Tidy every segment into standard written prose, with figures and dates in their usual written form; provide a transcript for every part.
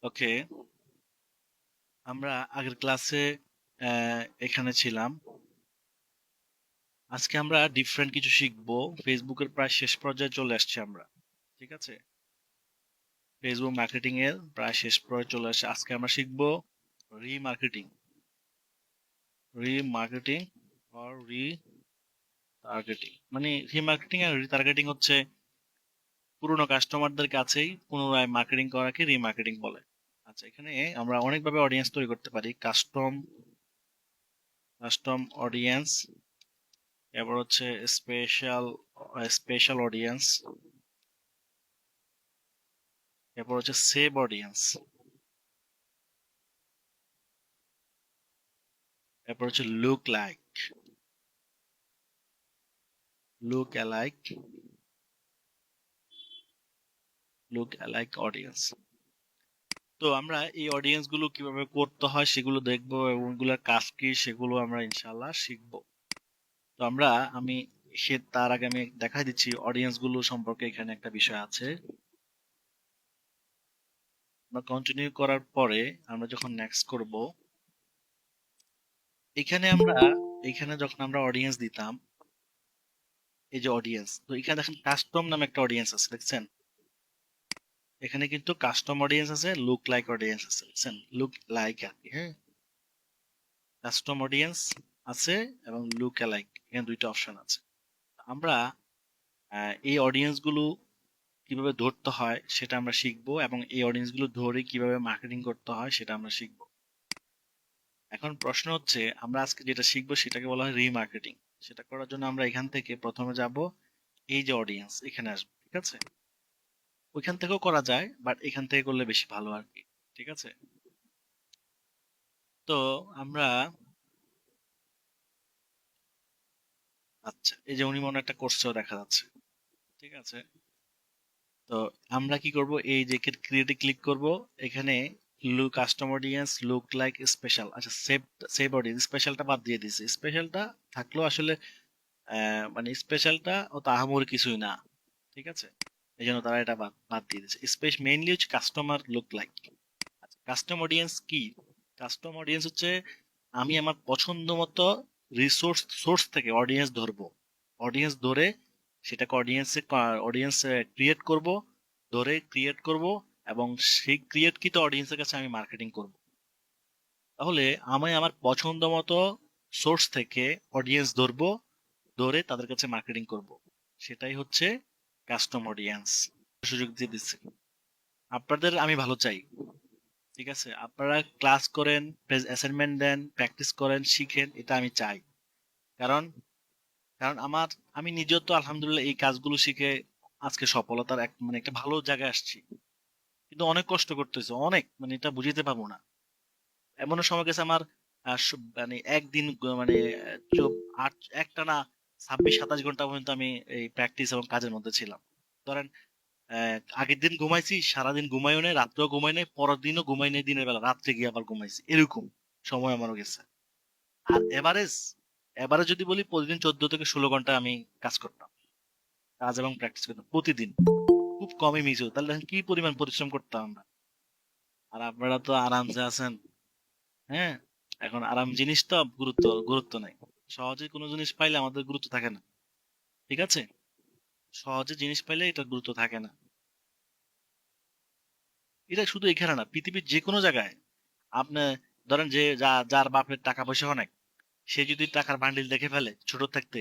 ওকে, আমরা আগের ক্লাসে এখানে ছিলাম। আজকে আমরা ডিফারেন্ট কিছু শিখবো। ফেসবুকের প্রায় শেষ পর্যায়ে চলে আসছি আমরা। ঠিক আছে, ফেসবুক মার্কেটিং এর প্রায় শেষ পর্যায়ে চলে আসছে। আজকে আমরা শিখবো রিমার্কেটিং। রিমার্কেটিং অর রিটার্গেটিং, মানে রিমার্কেটিং আর রিটার্গেটিং হচ্ছে পুরনো কাস্টমারদের কাছেই পুনরায় মার্কেটিং করাকে রিমার্কেটিং বলে। আচ্ছা, এখানে আমরা অনেকভাবে অডিয়েন্স তৈরি করতে পারি। কাস্টম অডিয়েন্স, এবার হচ্ছে স্পেশাল স্পেশাল অডিয়েন্স, এরপর হচ্ছে সেভ অডিয়েন্স, এরপর হচ্ছে লুক অ্যালাইক অডিয়েন্স। তো আমরা এই অডিয়েন্স গুলো কিভাবে করতে হয় সেগুলো দেখবো, এবং এগুলোর কাজ কি সেগুলো আমরা ইনশাল্লাহ শিখবো। তো আমি তার আগে আমি দেখাই দিচ্ছি অডিয়েন্স গুলো সম্পর্কে। এখানে একটা বিষয় আছে, আমরা কন্টিনিউ করার পরে আমরা যখন নেক্সট করব, এখানে আমরা এখানে যখন আমরা অডিয়েন্স দিতাম, এই যে অডিয়েন্স, তো এখানে দেখেন কাস্টম নামে একটা অডিয়েন্স আছে, দেখছেন? এখানে কিন্তু কাস্টম অডিয়েন্স আছে, লুক লাইক অডিয়েন্স আছে, দেখছেন? লুক লাইক আর কি, হ্যাঁ, কাস্টম অডিয়েন্স আছে এবং লুক অ্যালাইক, এখানে দুইটা অপশন আছে। আমরা এই অডিয়েন্স গুলো কিভাবে ধরতে হয় সেটা আমরা শিখবো, এবং এই অডিয়েন্স গুলো ধরে কিভাবে মার্কেটিং করতে হয় সেটা আমরা শিখবো। এখন প্রশ্ন হচ্ছে, আমরা আজকে যেটা শিখবো সেটাকে বলা হয় রিমার্কেটিং। সেটা করার জন্য আমরা এখান থেকে প্রথমে যাব, এই যে অডিয়েন্স, এখানে আসবো। ঠিক আছে, ওইখান থেকেও করা যায়, বাট এখান থেকে করলে বেশি ভালো আর কি। ঠিক আছে, তো আমরা, আচ্ছা, এই যে উনি মনে হয় একটা কোর্সেও দেখা যাচ্ছে। ঠিক আছে, তো আমরা কি করব, এই যে ক্রিয়েটে ক্লিক করব। এখানে custom audience, look like, special, আচ্ছা সেভ অডিয়েন্স, স্পেশালটা বাদ দিয়ে দিয়েছে। স্পেশালটা থাকলেও আসলে মানে স্পেশালটা অত আহামরি কিছুই না। ঠিক আছে, এই জন্য তারা এটা বাদ বাদ দিয়ে দিয়েছে। মেইনলি হচ্ছে customer look like. Custom audience কি? কাস্টম অডিয়েন্স হচ্ছে আমি আমার পছন্দ মতো সোর্স থেকে অডিয়েন্স ধরবো। অডিয়েন্স ধরে সেটাকে অডিয়েন্স ক্রিয়েট করব, ধরে ক্রিয়েট করব, এবং সেই ক্রিয়েটকৃত অডিয়েন্সের কাছে আমি মার্কেটিং করব। তাহলে আমি আমার পছন্দ মতো সোর্স থেকে অডিয়েন্স ধরবো, ধরে তাদের কাছে মার্কেটিং করব। সেটাই হচ্ছে কাস্টম অডিয়েন্স। সুযোগ দিয়ে দিচ্ছি, আপনাদের আমি ভালো চাই। ঠিক আছে, আপনারা ক্লাস করেন, অ্যাসাইনমেন্ট দেন, প্র্যাকটিস করেন, শিখেন, এটা আমি চাই। কারণ কারণ আমি নিজেও তো আলহামদুলিল্লাহ এই কাজগুলো শিখে আজকে সফলতার মানে একটা ভালো জায়গায় আসছি। কিন্তু অনেক কষ্ট করতেছে, অনেক, মানে এটা বুঝিতে পারবো না। এমনও সময় গেছে আমার, মানে একদিন মানে আট একটানা 26-27 ঘন্টা পর্যন্ত আমি এই প্র্যাকটিস এবং কাজের মধ্যে ছিলাম। ধরেন, আগের দিন ঘুমাইছি, সারাদিন ঘুমাইও নাই, রাত্রেও ঘুমাই নাই, পরের দিনও ঘুমাই নাই, দিনের বেলা রাত্রে গিয়ে আবার ঘুমাইছি, এরকম সময় আমারও গেছে। আর এভারেজ এভারেজ যদি বলি, প্রতিদিন 14 থেকে 16 ঘন্টা আমি কাজ করতাম, কাজ এবং প্র্যাকটিস করতাম প্রতিদিন। খুব কমই মিস হতো, তাহলে দেখেন কি পরিমাণ পরিশ্রম করতাম আমরা। আর আপনারা তো আরামসে আছেন। হ্যাঁ, এখন আরাম জিনিস তো গুরুত্ব নাই। সহজে কোনো জিনিস পাইলে আমাদের গুরুত্ব থাকে না। ঠিক আছে, সহজে জিনিস পাইলে এটা গুরুত্ব থাকে না। এটা শুধু এখানে না, পৃথিবীর যে কোনো জায়গায়। আপনি ধরেন যে যার বাপের টাকা পয়সা অনেক, সে যদি টাকার বান্ডিল দেখে ফেলে ছোট থাকতে,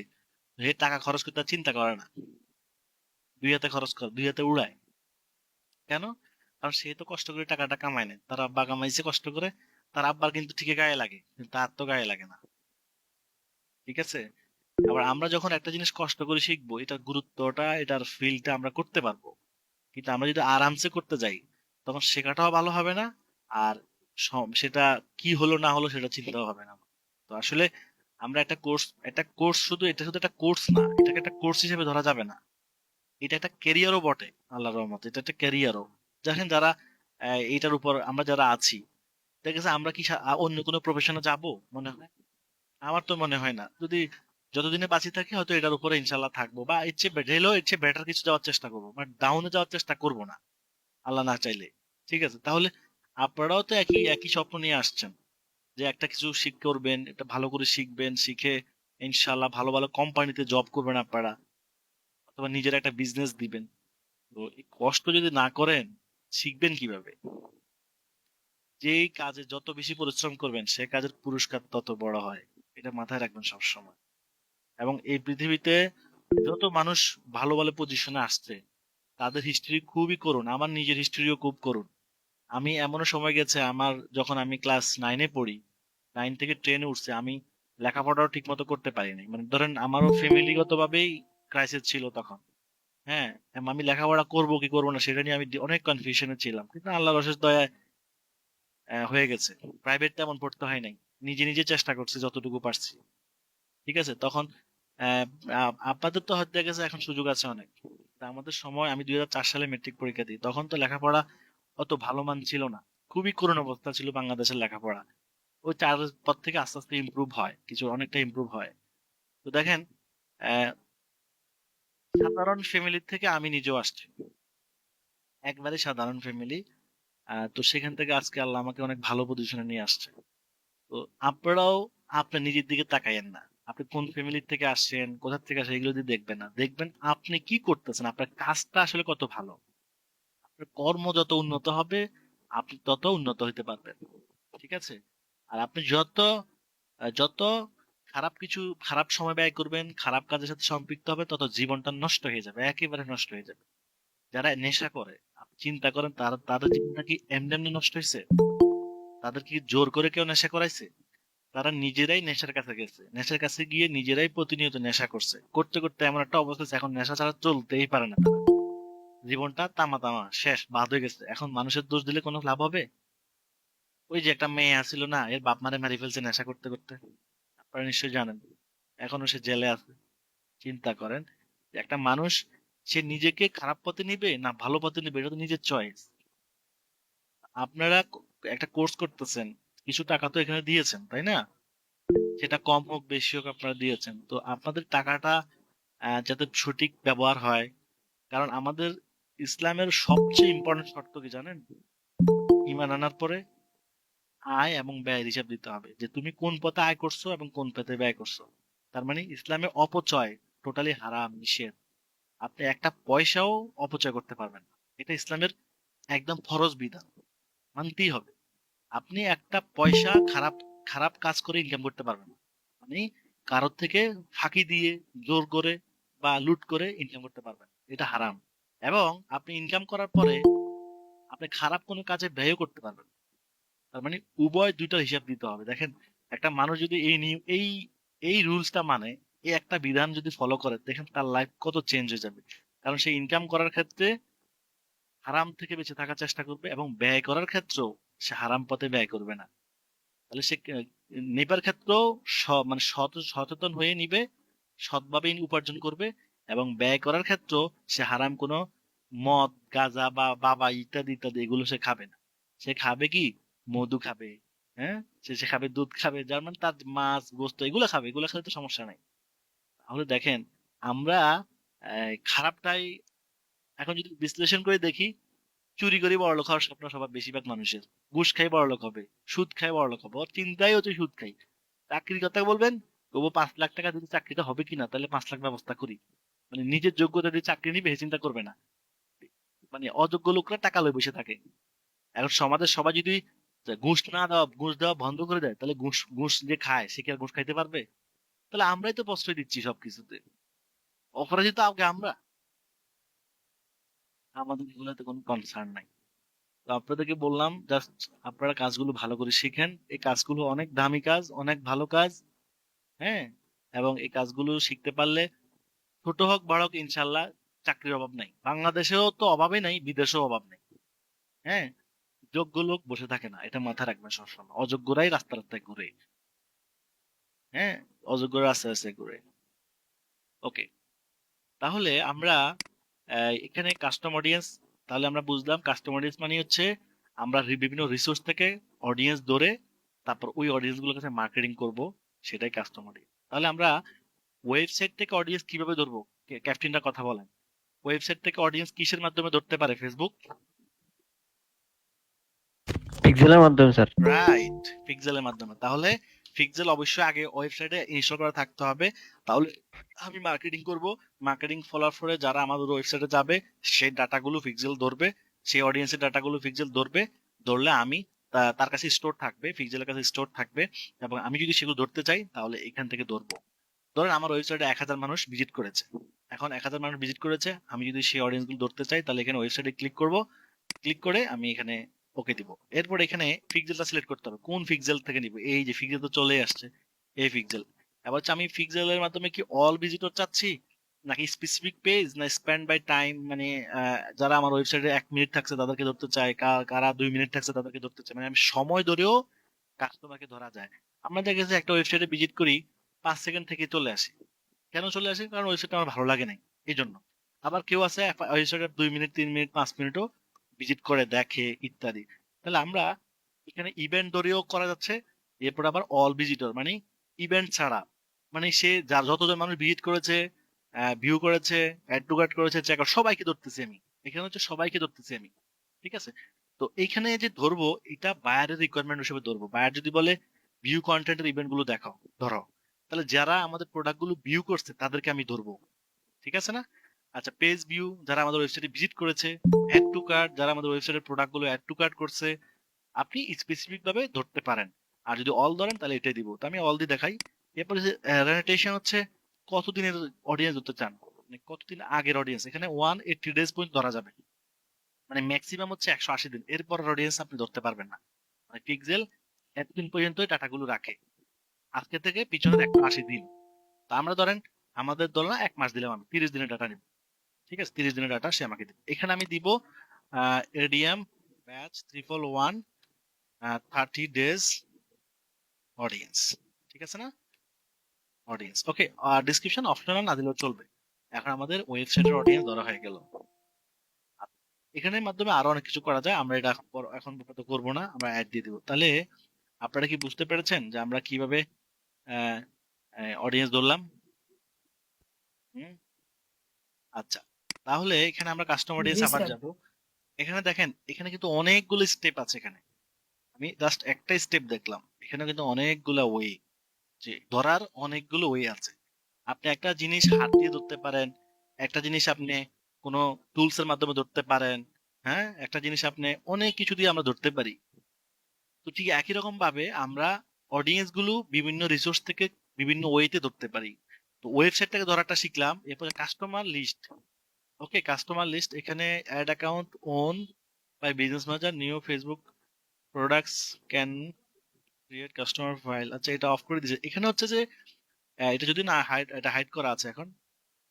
সে টাকা খরচ করতে আর চিন্তা করে না, দুই হাতে খরচ করে, দুই হাতে উড়ায়। কেন? কারণ সে তো কষ্ট করে টাকাটা কামায় না, তার আব্বা কামাইছে কষ্ট করে। তার আব্বার কিন্তু ঠিকই গায়ে লাগে, কিন্তু তার তো গায়ে লাগে না। ঠিক আছে, আবার আমরা যখন একটা জিনিস কষ্ট করে শিখবো, এটার গুরুত্বটা, এটার ফিলটা আমরা করতে পারবো। কিন্তু আমরা যদি আরামসে করতে যাই, তখন শেখাটাও ভালো হবে না। আর সেটা কি হলো না হলো সেটা চিন্তাও হবে না। তো আসলে আমরা একটা কোর্স শুধু একটা কোর্স না, এটাকে একটা কোর্স হিসেবে ধরা যাবে না। এটা একটা ক্যারিয়ারও বটে, আল্লাহর রহমতে এটা একটা ক্যারিয়ারও। দেখেন যারা এইটার উপর আমরা যারা আছি, দেখা গেছে আমরা কি অন্য কোনো প্রফেশনে যাব মনে হয়? আমার তো মনে হয় না। যদি যতদিনে বাঁচি থাকি হয়তো এটার উপরে ইনশাল্লাহ থাকবো, বা এর চেয়ে বেটার কিছু যাওয়ার চেষ্টা করবো, বাট ডাউনে যাওয়ার চেষ্টা করব না, আল্লাহ না চাইলে। ঠিক আছে, তাহলে আপনারাও তো একই একই স্বপ্ন নিয়ে আসছেন যে একটা কিছু করবেন, এটা ভালো করে শিখবেন, শিখে ইনশাল্লাহ ভালো ভালো কোম্পানিতে জব করবেন আপনারা, অথবা নিজের একটা বিজনেস দিবেন। তো এই কষ্ট যদি না করেন শিখবেন কিভাবে? যেই কাজে যত বেশি পরিশ্রম করবেন সে কাজের পুরস্কার তত বড় হয়, এটা মাথায় রাখবেন সবসময়। এবং এই পৃথিবীতে যত মানুষ ভালো ভালো পজিশনে আসছে তাদের হিস্ট্রি খুবই করুন, আমার নিজের হিস্ট্রিও খুব করুন। আমি এমনও সময় গেছে আমার, যখন আমি ক্লাস 9-এ পড়ি, 9 থেকে 10-এ উঠছে, আমি লেখাপড়াও ঠিক মতো করতে পারিনি। মানে ধরেন আমারও ফ্যামিলিগত ভাবেই ক্রাইসিস ছিল তখন। হ্যাঁ, আমি লেখাপড়া করবো কি করবো না সেটা নিয়ে আমি অনেক কনফিউশনে ছিলাম, কিন্তু আল্লাহর অশেষ দয়ায় হয়ে গেছে। প্রাইভেট তেমন পড়তে হয় নাই, নিজে নিজে চেষ্টা করছি যতটুকু পারছি। ঠিক আছে, তখন আহ, আপনাদের তো হয়তো দেখা গেছে এখন সুযোগ আছে অনেক। তা আমাদের সময়, আমি 2004 সালে মেট্রিক পরীক্ষা দিই, তখন তো লেখাপড়া অত ভালো মান ছিল না, খুবই করুণ অবস্থা ছিল বাংলাদেশের লেখাপড়া। ওই 4 পর থেকে আস্তে আস্তে ইমপ্রুভ হয়, কিছু অনেকটা ইমপ্রুভ হয়। তো দেখেন, আহ, সাধারণ ফ্যামিলি থেকে আমি নিজেও আসছি, একবারে সাধারণ ফ্যামিলি। তো সেখান থেকে আজকে আল্লাহ আমাকে অনেক ভালো পজিশনে নিয়ে আসছে। তো আপনারাও আপনার নিজের দিকে তাকাইয়েন না, আপনি কোন ফ্যামিলি থেকে আসছেন, কোথা থেকে আসেন, এগুলো দিয়ে দেখবেন না, দেখবেন আপনি কি করতেছেন, আপনার কাজটা আসলে কত ভালো। আপনার কর্ম যত উন্নত হবে আপনি তত উন্নত হইতে পারবেন। ঠিক আছে। আর আপনি যত যত খারাপ সময় ব্যয় করবেন, খারাপ কাজের সাথে সম্পৃক্ত হবে, তত জীবনটা নষ্ট হয়ে যাবে, একেবারে নষ্ট হয়ে যাবে। যারা নেশা করে, আপনি চিন্তা করেন তাদের জীবনটা কি এমনি এমনি নষ্ট হয়েছে? তাদের কি জোর করে কেউ নেশা করাইছে? তারা নিজেরাই নেশার কাছে গেছে, নেশার কাছে গিয়ে নিজেরাই প্রতিনিয়ত নেশা করছে, করতে করতে এমন একটা অবস্থা হচ্ছে, এখন নেশা ছাড়া চলতেই পারে না তারা। জীবনটা তামা তামা শেষ, বাদ হয়ে গেছে। এখন মানুষের দোষ দিলে কোনো লাভ হবে? ওই যে একটা মেয়ে আছিল না, এর বাপ মারে মারি ফেলছে নেশা করতে করতে, আপনারা নিশ্চয়ই জানেন, এখনো সে জেলে আছে। চিন্তা করেন যে একটা মানুষ, সে নিজেকে খারাপ পথে নিবে না ভালো পথে নিবে, এটা তো নিজের চয়েস। আপনারা একটা কোর্স করতেছেন, কিছু টাকা তো এখানে দিয়েছেন তাই না? সেটা কম হোক বেশি হোক আপনারা দিয়েছেন, তো আপনাদের টাকাটা যাতে সঠিক ব্যবহার হয়। কারণ আমাদের ইসলামের সবচেয়ে ইম্পর্টেন্ট শর্ত কি জানেন? ঈমান আনার পরে আয় এবং ব্যয়ের হিসাব দিতে হবে, যে তুমি কোন পথে আয় করছো এবং কোন পথে ব্যয় করছো। তার মানে ইসলামে অপচয় টোটালি হারাম, নিষেধ। আপনি একটা পয়সাও অপচয় করতে পারবেন না, এটা ইসলামের একদম ফরজ বিধান, মানতেই হবে। আপনি একটা পয়সা খারাপ খারাপ কাজ করে ইনকাম করতে পারবেন না, মানে কারোর থেকে ফাঁকি দিয়ে, জোর করে বা লুট করে ইনকাম করতে পারবেন না। এটা হারাম। এবং আপনি ইনকাম করার পরে আপনি খারাপ কোনো কাজে ব্যয়ও করতে পারবেন না। তার মানে উভয় দুইটার হিসাব দিতে হবে। দেখেন, একটা মানুষ যদি এই নিয়ম, এই রুলসটা মানে, এই একটা বিধান যদি ফলো করে, দেখেন তার লাইফ কত চেঞ্জ হয়ে যাবে। কারণ সে ইনকাম করার ক্ষেত্রে হারাম থেকে বেঁচে থাকার চেষ্টা করবে, এবং ব্যয় করার ক্ষেত্রেও সে হারাম পথে ব্যয় করবে না। তাহলে সে নেবার ক্ষেত্রেও মানে সচেতন হয়ে নিবে, সৎভাবে উপার্জন করবে। এবং ব্যয় করার ক্ষেত্রেও সে হারাম কোনো মদ, গাঁজা বা বাবা ইত্যাদি ইত্যাদি এগুলো সে খাবে না। সে খাবে কি? মধু খাবে। হ্যাঁ, সে খাবে, দুধ খাবে, যার মানে তার মাছ গোস্ত এগুলো খাবে, এগুলো খেলে তো সমস্যা নাই। তাহলে দেখেন, আমরা খারাপটাই এখন যদি বিশ্লেষণ করে দেখি, চুরি করে বড়লোক হওয়ার স্বপ্ন সবার, বেশিরভাগ মানুষের। ঘুষ খাই বড়লোক হবে, সুদ খাই বড়লোক হবে, ওর চিন্তাই হচ্ছে সুদ খাই। চাকরির কথা বলবেন, তবু 5 লাখ টাকা যদি চাকরিটা হবে কিনা, তাহলে 5 লাখ ব্যবস্থা করি। মানে নিজের যোগ্যতা দিয়ে চাকরি নিবে সে চিন্তা করবে না। মানে অযোগ্য লোকরা টাকা লয়ে বসে থাকে। এখন সমাজের সবাই যদি ঘুষ দেওয়া বন্ধ করে দেয়, তাহলে ঘুষ ঘুষ যে খায় সে কি আর ঘুষ খাইতে পারবে? তাহলে আমরাই তো প্রশ্রয় দিচ্ছি সবকিছুতে, অপরাজিত আগে আমরা, আমাদের এগুলোতে কোনো কনসার্ন নাই। তো আপনাদেরকে বললাম জাস্ট আপনারা কাজগুলো ভালো করে শিখেন, এই কাজগুলো অনেক দামি কাজ, অনেক ভালো কাজ। হ্যাঁ, এবং এই কাজগুলো শিখতে পারলে ছোট হোক বড় হোক ইনশাল্লাহ চাকরির অভাব নাই, বাংলাদেশেও তো অভাবে নাই, বিদেশেও অভাব নেই। হ্যাঁ, যোগ্য লোক বসে থাকে না, এটা মাথায় রাখবেন সবসময়, অযোগ্যরাই রাস্তা রাস্তায় ঘুরে। হ্যাঁ, অযোগ্যরা রাস্তায় রাস্তায় ঘুরে। ওকে, তাহলে আমরা এখানে কাস্টম অডিয়েন্স, তাহলে আমরা বুঝলাম কাস্টম অডিয়েন্স মানে হচ্ছে আমরা বিভিন্ন রিসোর্স থেকে অডিয়েন্স ধরে তারপর ওই অডিয়েন্স গুলোর কাছে মার্কেটিং করব, সেটাই কাস্টম অডিয়েন্স। তাহলে আমরা ওয়েবসাইট থেকে অডিয়েন্স কিভাবে ধরবো? ক্যাপ্টেনটা কথা বলেন। ওয়েবসাইট থেকে অডিয়েন্স কিসের মাধ্যমে ধরতে পারে? ফেসবুক? পিক্সেলের মাধ্যমে স্যার। রাইট, পিক্সেলের মাধ্যমে। তাহলে পিক্সেল অবশ্যই আগে ওয়েবসাইটে ইনস্টল করা থাকতে হবে। তাহলে আমি মার্কেটিং করব, মার্কেটিং ফলোয়ার ফলে যারা আমাদের ওয়েবসাইটে যাবে সেই ডাটাগুলো পিক্সেল ধরবে, সেই অডিয়েন্সের ডাটাগুলো পিক্সেল ধরবে। ধরলে আমি তার কাছে স্টোর থাকবে, পিক্সেলের কাছে স্টোর থাকবে, এবং আমি যদি সেগুলো ধরতে চাই তাহলে এখান থেকে ধরবো। ধরেন আমার ওয়েবসাইটে 1,000 মানুষ ভিজিট করেছে, এখন 1,000 মানুষ ভিজিট করেছে, আমি যদি সেই অডিয়েন্স গুলো ধরতে চাই তাহলে এখানে ওয়েবসাইটে ক্লিক করব, ক্লিক করে আমি এখানে ওকে দিব। এরপর এখানে পিক্সেলটা সিলেক্ট করতে হবে কোন পিক্সেল থেকে নিব, এই যে পিক্সেল তো চলে আসছে, এই পিক্সেল। এবার হচ্ছে আমি পিক্সেলের মাধ্যমে কি অল ভিজিটর চাচ্ছি, নাকি স্পেসিফিক পেজ, না স্পেন্ড বাই টাইম, মানে যারা আমার ওয়েবসাইটে 1 মিনিট থাকছে তাদেরকে ধরতে চাই, কারা 2 মিনিট থাকছে তাদেরকে ধরতে চাই, মানে আমি সময় ধরেও কাস্টমারকে ধরা যায়। আমরা দেখা গেছে একটা ওয়েবসাইটে ভিজিট করি, 5 সেকেন্ড থেকে চলে আসি। কেন চলে আসি? কারণ ওয়েবসাইটটা আমার ভালো লাগে নাই, এই জন্য। আবার কেউ আছে ওয়েবসাইটে 2 মিনিট, 3 মিনিট, 5 মিনিটও ভিজিট করে, দেখে, ইত্যাদি। তাহলে আমরা এখানে ইভেন্ট ধরেও করা যাচ্ছে। এরপর আবার অল ভিজিটর মানে ইভেন্ট ছাড়া, মানে সে যার যতজন মানুষ ভিজিট করেছে, ভিউ করেছে, অ্যাড টু কার্ট করেছে, চেক আউট, সবাইকে ধরতেছি আমি। এখানে হচ্ছে সবাইকে ধরতেছি আমি, ঠিক আছে? তো এইখানে যে ধরবো এটা বায়ারের রিকোয়ারমেন্ট হিসেবে ধরবো। বায়ার যদি বলে ভিউ কন্টেন্টের ইভেন্ট গুলো দেখাও, ধরো, তাহলে যারা আমাদের প্রোডাক্ট গুলো ভিউ করছে তাদেরকে আমি ধরবো, ঠিক আছে না? আচ্ছা, পেজ ভিউ যারা আমাদের ওয়েবসাইটে ভিজিট করেছে, অ্যাড টু কার্ট যারা আমাদের ওয়েবসাইটের প্রোডাক্ট গুলো অ্যাড টু কার্ট করছে, আপনি স্পেসিফিক ভাবে ধরতে পারেন। আর যদি অল ধরেন তাহলে এটাই দিব, তো আমি অল দিয়ে দেখাই। এরপরে যে রেটেশন হচ্ছে কতদিনের অডিয়েন্স ধরতে চান, মানে কতদিন আগের অডিয়েন্স। এখানে 180 ডেজ পর্যন্ত ধরা যাবে, মানে ম্যাক্সিমাম হচ্ছে 180 দিন, এরপর অডিয়েন্স আপনি ধরতে পারবেন না। মানে পিক্সেল এতদিন পর্যন্তই ডাটাগুলো রাখে, আজকে থেকে পিছনের 180 দিন। তা আমরা ধরেন আমাদের ধরলাম 1 মাস দিলাম, আমি 30 দিনের ডাটা নিব, ঠিক আছে? 30 দিনের ডাটা সে আমাকে দিবে। এখানে আমি দিব এডিএম ব্যাচ 111 30 ডেজ অডিয়েন্স, ঠিক আছে না? অডিয়েন্স, ওকে। আর ডিসক্রিপশন অপশনাল না দিলেও চলবে। এখন আমাদের ওয়েবসাইটের অডিয়েন্স ধরা হয়ে গেল। এখানের মাধ্যমে আরো অনেক কিছু করা যায়, আমরা এটা এখন পর্যন্ত করবো না, আমরা অ্যাড দিয়ে দিব। তাহলে আপনারা কি বুঝতে পেরেছেন যে আমরা কিভাবে অডিয়েন্স ধরলাম? হুম, আচ্ছা। তাহলে এখানে আমরা কাস্টমার অডিয়েন্স জি আবার স্যার। যাব। এখানে দেখেন, এখানে কিন্তু অনেকগুলো স্টেপ আছে। এখানে আমি জাস্ট একটা স্টেপ দেখলাম, এখানে কিন্তু অনেকগুলা ওয়ে, যে ধরার অনেকগুলো ওয়ে আছে। আপনি একটা জিনিস হাত দিয়ে ধরতে পারেন, একটা জিনিস আপনি কোনো টুলস এর মাধ্যমে ধরতে পারেন। হ্যাঁ, একটা জিনিস আপনি অনেক কিছু দিয়ে আমরা ধরতে পারি। তো ঠিক একই রকম ভাবে আমরা অডিয়েন্স গুলো বিভিন্ন রিসোর্স থেকে বিভিন্ন ওয়েতে ধরতে পারি। তো ওয়েবসাইট থেকে ধরাটা শিখলাম। এরপরে customer list. Okay, customer list, এখানে add account own by business manager, new Facebook products can create customer file. আচ্ছা, এটা অফ করে দিয়েছে। এখানে হচ্ছে যে এটা যদি না হাইড, এটা হাইড করা আছে এখন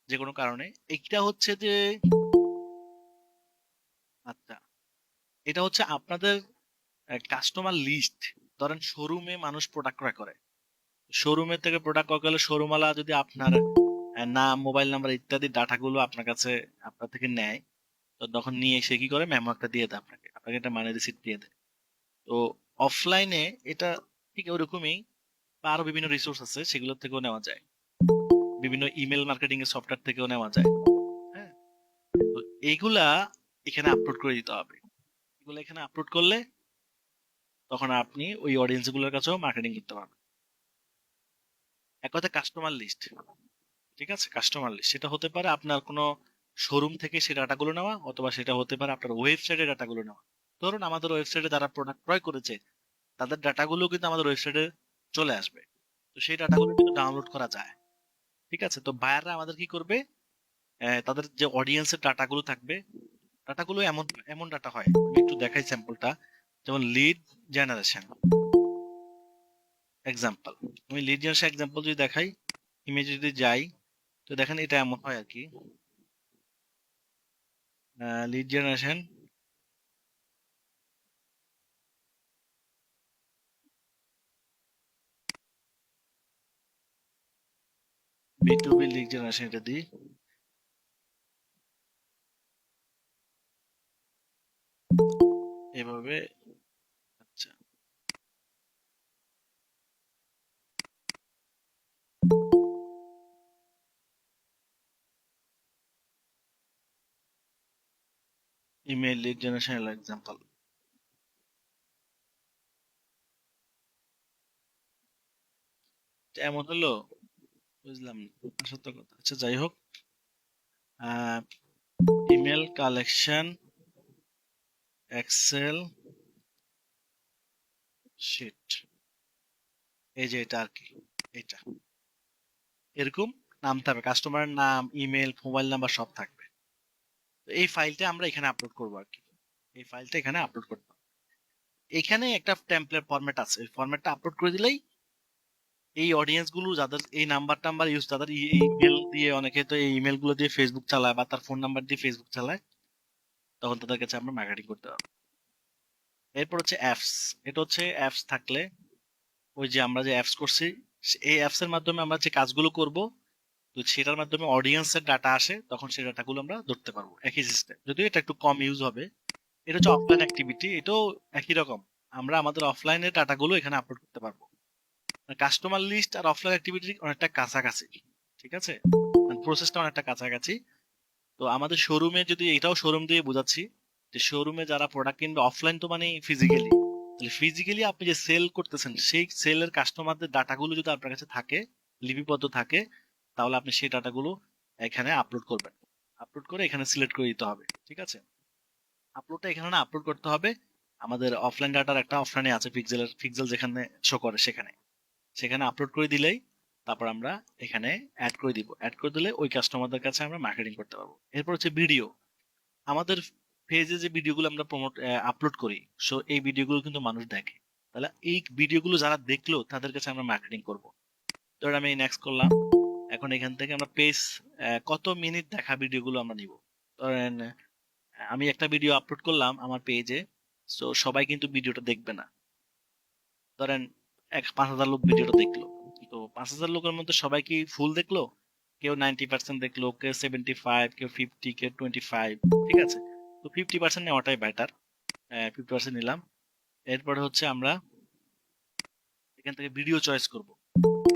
যে কোনো কারণে। এটা হচ্ছে যে, আচ্ছা, এটা হচ্ছে আপনাদের কাস্টমার লিস্ট। ধরেন শোরুমে মানুষ প্রোডাক্ট ক্রয় করে, শোরুমের থেকে প্রোডাক্ট ক্রয় করলে শোরুমওয়ালা যদি আপনার নাম, মোবাইল নাম্বার ইত্যাদি ডাটাগুলো আপনার কাছে, আপনার থেকে নেয়, তো তখন নিয়ে এসে কি করে, মেমো একটা দিয়ে দেয় আপনাকে, আপনাকে একটা মানি রিসিপ্ট দিয়ে দেয়। তো অফলাইনে এটা ঠিক ওরকমই, বা আরো বিভিন্ন রিসোর্স আছে সেগুলোর থেকেও নেওয়া যায়, বিভিন্ন ইমেল মার্কেটিং এর সফটওয়্যার থেকেও নেওয়া যায়। হ্যাঁ, তো এইগুলা এখানে আপলোড করে দিতে হবে। এগুলো এখানে আপলোড করলে তখন আপনি ওই অডিয়েন্স গুলোর কাছেও মার্কেটিং করতে পারবেন। এক কথা কাস্টমার লিস্ট, ঠিক আছে? কাস্টমার লিস্ট সেটা হতে পারে আপনার কোনো শোরুম থেকে সেই ডাটাগুলো নেওয়া, অথবা সেটা হতে পারে আপনার ওয়েবসাইটে ডাটাগুলো নেওয়া। ধরুন আমাদের ওয়েবসাইটে যারা প্রোডাক্ট ক্রয় করেছে তাদের ডাটাগুলো কিন্তু আমাদের ওয়েবসাইটে চলে আসবে। তো সেই ডাটাগুলো কিন্তু ডাউনলোড করা যায়, ঠিক আছে? তো বায়াররা আমাদের কি করবে, তাদের যে অডিয়েন্সের ডাটাগুলো থাকবে, ডাটাগুলো এমন এমন ডাটা হয়, আমি একটু দেখাই স্যাম্পলটা। যেমন লিড জেনারেশন এক্সাম্পল, আমি লিড জেনারেশন এক্সাম্পল যদি দেখাই, ইমেজ যদি যাই, তো দেখেন এটা এমন হয় আর কি। Lead generation, B2B lead generation, এটা দিই এভাবে। আচ্ছা, ইমেল লিড জেনারেশন এক্সাম্পল। এমন হলো, বুঝলাম না সত্য কথা। আচ্ছা যাই হোক, ইমেল কালেকশন এক্সেল শিট, এই যে এটা আর কি, এটা এরকম নাম থাকবে, কাস্টমারের নাম, ইমেল, মোবাইল নাম্বার সব থাকবে। তো এই ফাইলটা আমরা এখানে আপলোড করবো আর কি, এই ফাইলটা এখানে আপলোড করতে হবে। এখানে একটা টেমপ্লেট ফরম্যাট আছে, এই ফরম্যাটটা আপলোড করে দিলেই এই অডিয়েন্স গুলো যাদের এই নাম্বার টাম্বার ইউজ, তাদের ইমেল দিয়ে, অনেকে তো এই ইমেল গুলো দিয়ে ফেসবুক চালায় বা তার ফোন নাম্বার দিয়ে ফেসবুক চালায়, তখন তাদের কাছে আমরা মার্কেটিং করতে পারবো। এরপর হচ্ছে অ্যাপস, এটা হচ্ছে অ্যাপস থাকলে, ওই যে আমরা যে অ্যাপস করছি, এই অ্যাপস এর মাধ্যমে আমরা যে কাজগুলো করব, তো সেটার মাধ্যমে অডিয়েন্সের ডাটা আসে, তখন সেই ডাটাগুলো আমরা ধরতে পারবো। একই সিস্টেম, যদিও এটা একটু কম ইউজ হবে। এটা হচ্ছে অফলাইন অ্যাক্টিভিটি, এটাও একই রকম। আমরা আমাদের অফলাইনের ডাটাগুলো এখানে আপলোড করতে পারবো। কাস্টমার লিস্ট আর অফলাইন অ্যাক্টিভিটি অনেকটা কাছাকাছি, ঠিক আছে, প্রসেসটা অনেকটা কাছাকাছি। তো আমাদের শোরুমে, যদি এটাও শোরুম দিয়ে বোঝাচ্ছি, যে শোরুমে যারা প্রোডাক্ট কিনবে, অফলাইন তো মানে ফিজিক্যালি, তাহলে ফিজিক্যালি আপনি যে সেল করতেছেন, সেই সেলের কাস্টমারদের ডাটাগুলো যদি আপনার কাছে থাকে, লিপিবদ্ধ থাকে, তাহলে আপনি সেই ডাটাগুলো এখানে আপলোড করবেন। আপলোড করে এখানে সিলেক্ট করে দিতে হবে, ঠিক আছে। আপলোডটা এখানে না, আপলোড করতে হবে আমাদের অফলাইন ডাটার একটা অপশনে আছে, পিক্সেল যেখানে শো করে, সেখানে সেখানে আপলোড করে দিলেই তারপর আমরা এখানে অ্যাড করে দিব। অ্যাড করে দিলে ওই কাস্টমারদের কাছে আমরা মার্কেটিং করতে পারবো। এরপর হচ্ছে ভিডিও, আমাদের পেজে যে ভিডিওগুলো আমরা আপলোড করি, সো এই ভিডিওগুলো কিন্তু মানুষ দেখে, তাহলে এই ভিডিওগুলো যারা দেখলো তাদের কাছে আমরা মার্কেটিং করব। ধর আমি নেক্সট করলাম, এখন এখান থেকে আমরা পেজ কত মিনিট দেখা ভিডিওগুলো আমরা নিব। ধরেন আমি একটা ভিডিও আপলোড করলাম আমার পেজে, সো সবাই কিন্তু ভিডিওটা দেখবে না। ধরেন 5,000 লোক ভিডিওটা দেখলো, তো 5,000 লোকের মধ্যে সবাই কি ফুল দেখলো? কেউ 90% দেখলো, কেউ 75, কেউ 50, কেউ 25, ঠিক আছে। তো 50% নেওয়াটাই বেটার, 50% নিলাম। এরপরে হচ্ছে আমরা এখান থেকে ভিডিও চয়েস করব।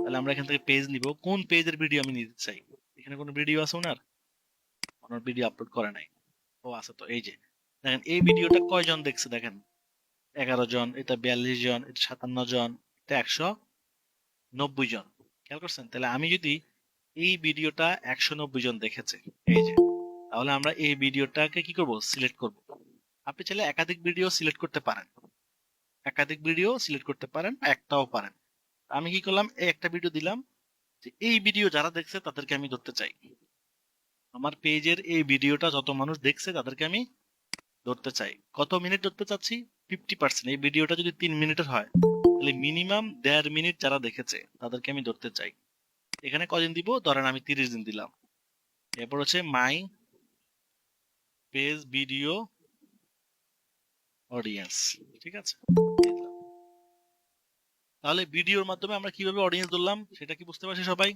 তাহলে আমরা এখান থেকে পেজ নিব, কোন পেজের ভিডিও আমি নিতে চাই। এখানে কোনো ভিডিও আছে ওনার? ওনার ভিডিও আপলোড করে নাই। ও আছে তো, এই যে দেখেন এই ভিডিওটা কয়জন দেখছে, দেখেন 11 জন, এটা 42 জন, এটা 57 জন, এটা 190 জন। খেয়াল করছেন? তাহলে আমি যদি এই ভিডিওটা 190 জন দেখেছে, এই যে, তাহলে আমরা এই ভিডিওটাকে কি করব, সিলেক্ট করব। আপনি চাইলে একাধিক ভিডিও সিলেক্ট করতে পারেন, একাধিক ভিডিও সিলেক্ট করতে পারেন, একটাও পারেন। আমি কি করলাম, এই একটা ভিডিও দিলাম, যে এই ভিডিও যারা দেখছে তাদেরকে আমি ধরতে চাই, আমার পেজের এই ভিডিওটা যত মানুষ দেখছে তাদেরকে আমি ধরতে চাই। কত মিনিট ধরতে চাচ্ছি? 50%। এই ভিডিওটা যদি 3 মিনিটের হয়, তাহলে মিনিমাম 1.5 মিনিট যারা দেখেছে তাদেরকে আমি ধরতে চাই। এখানে কদিন দিব, ধরেন আমি 30 দিন দিলাম। এরপর হচ্ছে মাই পেজ ভিডিও অডিয়েন্স, ঠিক আছে। তাহলে ভিডিওর মাধ্যমে আমরা কিভাবে অডিয়েন্স ধরলাম সেটা কি বুঝতে পারছি সবাই?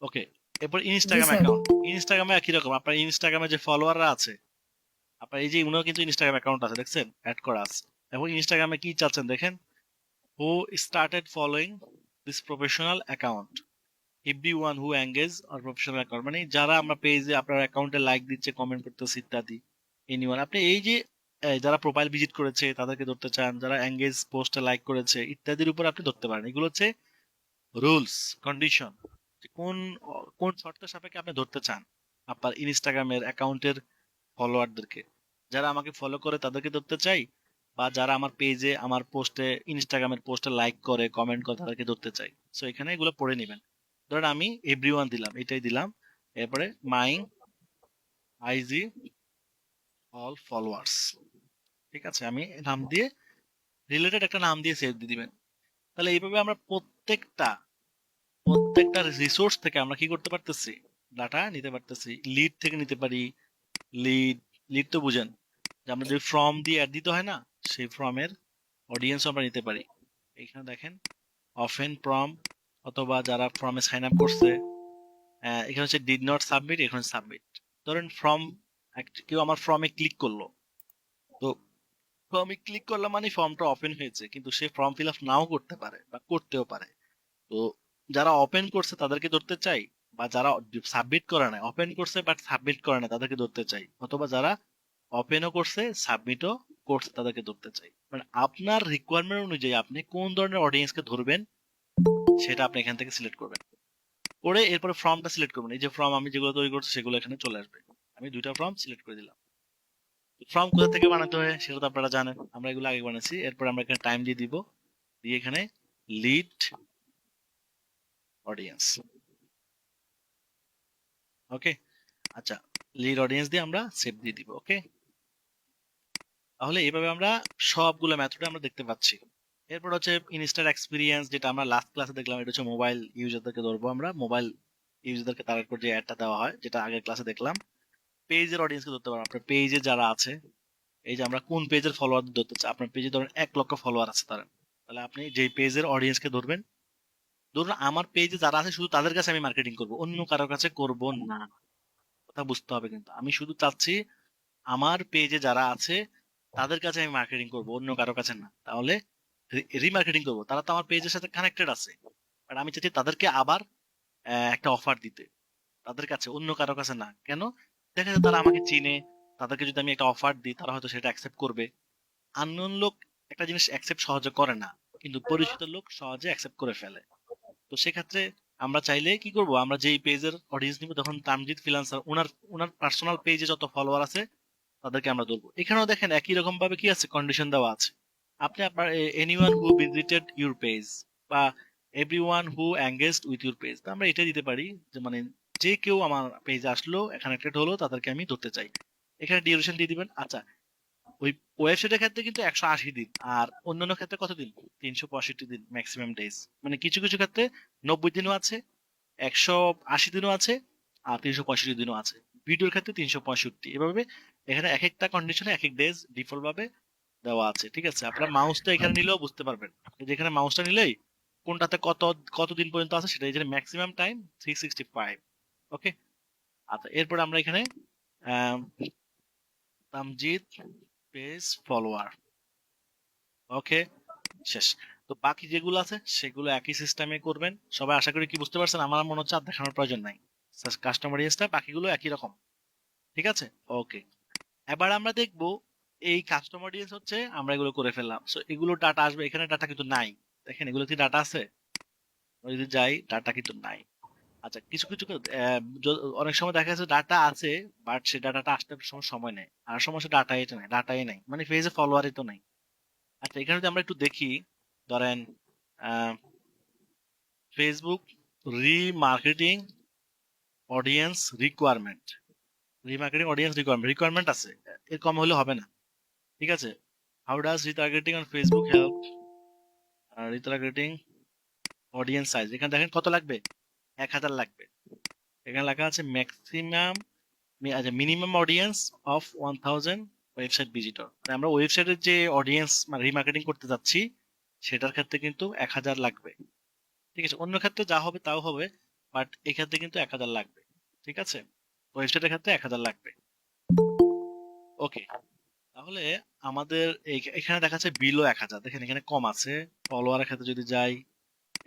ওকে। এরপর জি ইনস্টাগ্রাম স্যার। অ্যাকাউন্ট, ইনস্টাগ্রামে একই রকম, আপনার ইনস্টাগ্রামে যে ফলোয়াররা আছে, আপনার এই যে উনাও কিন্তু ইনস্টাগ্রাম অ্যাকাউন্ট আছে, দেখছেন অ্যাড করা আছে। এবং ইনস্টাগ্রামে কি চাচ্ছেন দেখেন, who started following this professional account, everyone who engage or professional account, মানে যারা আমরা পেজে আপনার অ্যাকাউন্টে লাইক দিচ্ছে, কমেন্ট করতেছে ইত্যাদি, এনিওয়ান। আপনি এই যে যারা প্রোফাইল ভিজিট করেছে তাদেরকে ধরতে চান, যারা এঙ্গেজ পোস্টে লাইক করেছে ইত্যাদির উপর আপনি ধরতে পারেন। এগুলো হচ্ছে রুলস কন্ডিশন, কোন কোন শর্ত সাপেক্ষে আপনি ধরতে চান আপনার ইনস্টাগ্রামের অ্যাকাউন্টের ফলোয়ারদেরকে। যারা আমাকে ফলো করে তাদেরকে ধরতে চাই, বা যারা আমার পেজে আমার পোস্টে, ইনস্টাগ্রামের পোস্টে লাইক করে, কমেন্ট করে, তাদেরকে ধরতে চাই। সো এখানে এগুলো পড়ে নেবেন। ধরেন আমি এভরিওয়ান দিলাম, এটাই দিলাম। এরপরে মাই আইজি অল ফলোয়ার্স, ঠিক আছে, আমি নাম দিয়ে রিলেটেড একটা নাম দিয়ে সেভ দিয়ে দিবেন। তাহলে এইভাবে আমরা প্রত্যেকটা রিসোর্স থেকে আমরা কি করতে পারতেছি, ডাটা নিতে পারতেছি। লিড থেকে নিতে পারি, লিড, লিড তো বুঝেন, যে আমরা যে ফর্ম দিয়ে অ্যাড দিতে হয় না, সেই ফর্মের অডিয়েন্স আমরা নিতে পারি। এখানে দেখেন অফেন ফর্ম, অথবা যারা ফর্মে সাইন আপ করছে, এখানে হচ্ছে ডিড নট সাবমিট, এখানে সাবমিট। ধরেন ফর্ম, কেউ আমার ফর্মে ক্লিক করলো, তো ফর্মে ক্লিক করলাম মানে ফর্মটা ওপেন হয়েছে, কিন্তু সে ফর্ম ফিল আপ নাও করতে পারে বা করতেও পারে। তো যারা ওপেন করছে তাদেরকে ধরতে চাই, বা যারা সাবমিট করে না, ওপেন করছে বাট সাবমিট করে না, তাদেরকে ধরতে চাই, অথবা যারা ওপেনও করছে সাবমিটও করছে তাদেরকে ধরতে চাই। মানে আপনার রিকোয়ারমেন্ট অনুযায়ী আপনি কোন ধরনের অডিয়েন্সকে ধরবেন, সেটা আপনি এখান থেকে সিলেক্ট করবেন, করে এরপরে ফর্মটা সিলেক্ট করবেন। এই যে ফর্ম আমি যেগুলো তৈরি করছি সেগুলো এখানে চলে আসবে। আমি 2টা ফর্ম সিলেক্ট করে দিলাম। ফর্ম কোথা থেকে বানাতে হয় সেটা তো আপনারা জানেন, আমরা এগুলো আগে বানাচ্ছি। এরপর আমরা এখানে টাইম দিয়ে দিব, দিয়ে এখানে লিড অডিয়েন্স। ওকে, আচ্ছা, লিড অডিয়েন্স দিয়ে আমরা সেভ দিয়ে দিব। ওকে, তাহলে এইভাবে আমরা সবগুলো মেথডে আমরা দেখতে পাচ্ছি। এরপর হচ্ছে ইনস্টার এক্সপিরিয়েন্স, যেটা আমরা লাস্ট ক্লাসে দেখলাম। এটা হচ্ছে মোবাইল ইউজারদেরকে ধরবো আমরা, মোবাইল ইউজারদেরকে তার উপর যে অ্যাডটা দেওয়া হয়, যেটা আগের ক্লাসে দেখলাম। পেজের অডিয়েন্সকে ধরতে পারবো, আপনার পেজে যারা আছে, এই যে আমরা কোন পেজের ফলোয়ার ধরতে চাই। আপনার পেজে ধরেন 1 লক্ষ ফলোয়ার আছে তার, তাহলে আপনি যে পেজের অডিয়েন্সকে ধরবেন, ধরুন আমার পেজে যারা আছে শুধু তাদের কাছে আমি মার্কেটিং করব, অন্য কারোর কাছে করব না। কথা বুঝতে হবে, কিন্তু আমি শুধু চাচ্ছি আমার পেজে যারা আছে তাদের কাছে আমি মার্কেটিং করব, অন্য কারো কাছে না। তাহলে রিমার্কেটিং করব, তারা তো আমার পেজের সাথে কানেক্টেড আছে, বাট আমি চাচ্ছি তাদেরকে আবার একটা অফার দিতে, তাদের কাছে, অন্য কারো কাছে না। কেন? দেখা যায় তারা আমাকে চিনে, তাদেরকে যদি আমি একটা অফার দিই তারা হয়তো সেটা অ্যাকসেপ্ট করবে। আননোন লোক একটা জিনিস অ্যাকসেপ্ট সহজে করে না, কিন্তু পরিচিত লোক সহজে অ্যাকসেপ্ট করে ফেলে। তো সেক্ষেত্রে আমরা চাইলে কি করব, আমরা যেই পেজের অডিয়েন্স নিব, তখন তামজিদ ফ্রিল্যান্সার ওনার ওনার পার্সোনাল পেজে যত ফলোয়ার আছে তাদেরকে আমরা ধরবো। এখানেও দেখেন একই রকম ভাবে কি আছে, কন্ডিশন দেওয়া আছে। আপনি আপনার anyone who visited your page বা everyone who engaged with your page, আমরা এটা দিতে পারি যে মানে যে কেউ আমার পেজে আসলো, কানেক্টেড হলো, তাদেরকে আমি ধরতে চাই। এখানে ডিউরেশন দিয়ে দিবেন। আচ্ছা, ওই ওয়েবসাইটের ক্ষেত্রে কিন্তু 180 দিন, আর অন্যান্য ক্ষেত্রে কত দিন, 365 দিন ম্যাক্সিমাম ডেজ। মানে কিছু কিছু ক্ষেত্রে 90 দিনও আছে, 180 দিনও আছে, আর 365 দিনও আছে। ভিডিওর ক্ষেত্রে 365। এভাবে এখানে এক একটা কন্ডিশনে এক এক ডেজ ডিফল্ট ভাবে দেওয়া আছে। ঠিক আছে, আপনার মাউসটা এখানে নিলেও বুঝতে পারবেন, যেখানে মাউসটা নিলেই কোনটাতে কত কতদিন পর্যন্ত আছে সেটা, এখানে ম্যাক্সিমাম টাইম 365। ওকে, আচ্ছা, এরপর আমরা এখানে আহ, তামজিদ পেজ ফলোয়ার। ওকে, শেষ। তো বাকি যেগুলো আছে সেগুলো একই সিস্টেমে করবেন। সবাই আশা করি কি বুঝতে পারছেন, আমার মনে হচ্ছে আর দেখানোর প্রয়োজন নাই। কাস্টমার ইয়েসটা বাকিগুলো একই রকম। ঠিক আছে, ওকে। এবার আমরা দেখব এই কাস্টমার ইয়েস হচ্ছে আমরা এগুলো করে ফেললাম, সো এগুলো ডাটা আসবে। এখানে ডাটা কিন্তু নাই, দেখেন এগুলো কি ডাটা আছে? আমরা যদি যাই, ডাটা কিন্তু নাই। আচ্ছা, কিছু কিছু অনেক সময় দেখা যাচ্ছে ডাটা আছে, বাট সে ডাটাটা আসতে একটা সময় সময় নেয়, আর সমস্যা ডাটাই নাই, ডাটাই নাই, মানে পেজে ফলোয়ারই তো নাই। আচ্ছা, এখানে যদি আমরা একটু দেখি, ধরেন Facebook remarketing audience requirement, remarketing audience requirement requirement আছে, এর কম হলে হবে না। ঠিক আছে, how does retargeting on Facebook help retargeting audience size, এখানে দেখেন কত লাগবে, 1000 লাগবে। এখানে লেখা আছে ম্যাক্সিমাম, আচ্ছা, minimum audience of 1000 website visitor. আমরা ওয়েবসাইটের যে অডিয়েন্স মানে রিমার্কেটিং করতে যাচ্ছি সেটার ক্ষেত্রে কিন্তু 1000 লাগবে। ঠিক আছে, অন্য ক্ষেত্রে যা হবে তাও হবে, বাট এক্ষেত্রে কিন্তু 1000 লাগবে। ঠিক আছে, ওয়েবসাইটের ক্ষেত্রে 1000 লাগবে। ওকে, তাহলে আমাদের এখানে দেখা যাচ্ছে বিলো 1000, দেখেন এখানে কম আছে। ফলোয়ারের ক্ষেত্রে যদি যাই,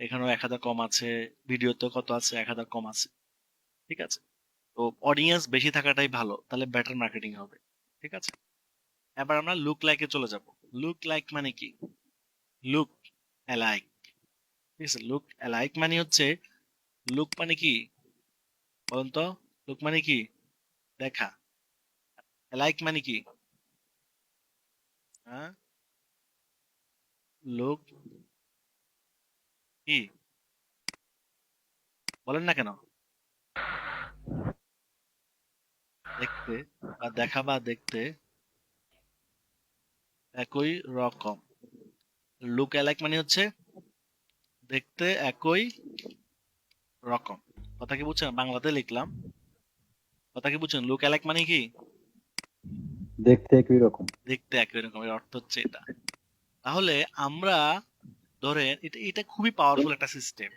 এখানেও 1000 কম আছে, ভিডিওতে কত আছে, 1000 কম আছে। ঠিক আছে, তো অডিয়েন্স বেশি থাকাটাই ভালো, তাহলে বেটার মার্কেটিং হবে। ঠিক আছে, এবার আমরা লুক লাইকে চলে যাব। লুক লাইক মানে কি? Look alike. ঠিক আছে, লুক অ্যালাইক মানে হচ্ছে, লুক মানে কি বলুন তো, লুক মানে কি? দেখা। অ্যালাইক মানে কি? হ্যাঁ, লুক কি বলেন না কেন? দেখতে বা দেখা বা দেখতে একই রকম। লুক অ্যালাইক মানে হচ্ছে দেখতে একই রকম। কথা কি বুঝছেন? বাংলাতে লিখলাম, কথা কি বুঝছেন? লুক অ্যালাইক মানে কি? দেখতে একই রকম। দেখতে একই রকম, এর অর্থ হচ্ছে এটা। তাহলে আমরা ধরেন এটা এটা খুবই পাওয়ারফুল একটা সিস্টেম।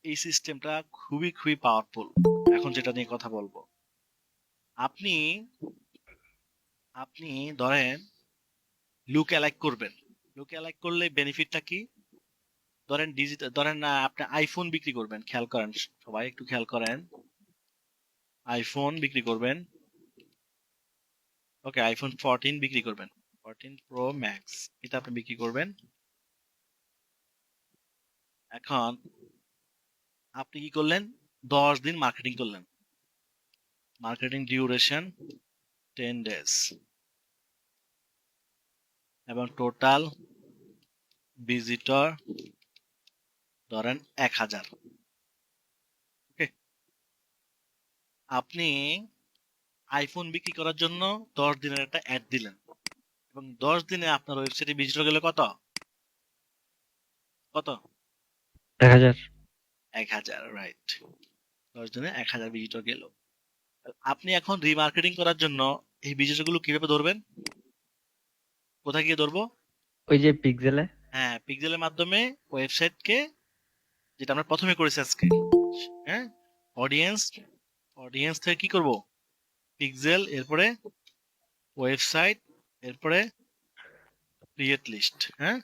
এই সিস্টেমটা খুবই খুবই পাওয়ারফুল। এখন যেটা নিয়ে কথা বলবো, আপনি আপনি ধরেন লুক অ্যালাইক করবেন। লুক অ্যালাইক করলে বেনিফিটটা কি? ধরেন ডিজিটাল, ধরেন আপনি আইফোন বিক্রি করবেন, খেয়াল করেন, সবাই একটু খেয়াল করেন। আইফোন বিক্রি করবেন। ওকে, আইফোন 14 বিক্রি করবেন, 14 প্রো ম্যাক্স, এটা আপনি বিক্রি করবেন। এখন আপনি কি করলেন? 10 দিন মার্কেটিং করলেন। মার্কেটিং ডিউরেশন 10 days এবং টোটাল ভিজিটর ধরেন 1000। ওকে, আপনি আইফোন বিক্রি করার জন্য 10 দিনের একটা অ্যাড দিলেন এবং 10 দিনে আপনার ওয়েবসাইটে ভিজিটর গেল কত? কত? 1000। 1000, রাইট। 10 দিনে 1000 ভিজিটর গেল। আপনি এখন রিমার্কেটিং করার জন্য এই ভিজিটর গুলো কিভাবে ধরবেন? কোথায় গিয়ে ধরবো? ওই যে পিক্সেলে। হ্যাঁ, পিক্সেলের মাধ্যমে ওয়েবসাইটকে, যেটা আমরা প্রথমে করেছি আজকে। হ্যাঁ, অডিয়েন্স, অডিয়েন্স থেকে কি করব? পিক্সেল, এরপরে ওয়েবসাইট, এরপরে ক্রিয়েট লিস্ট। হ্যাঁ,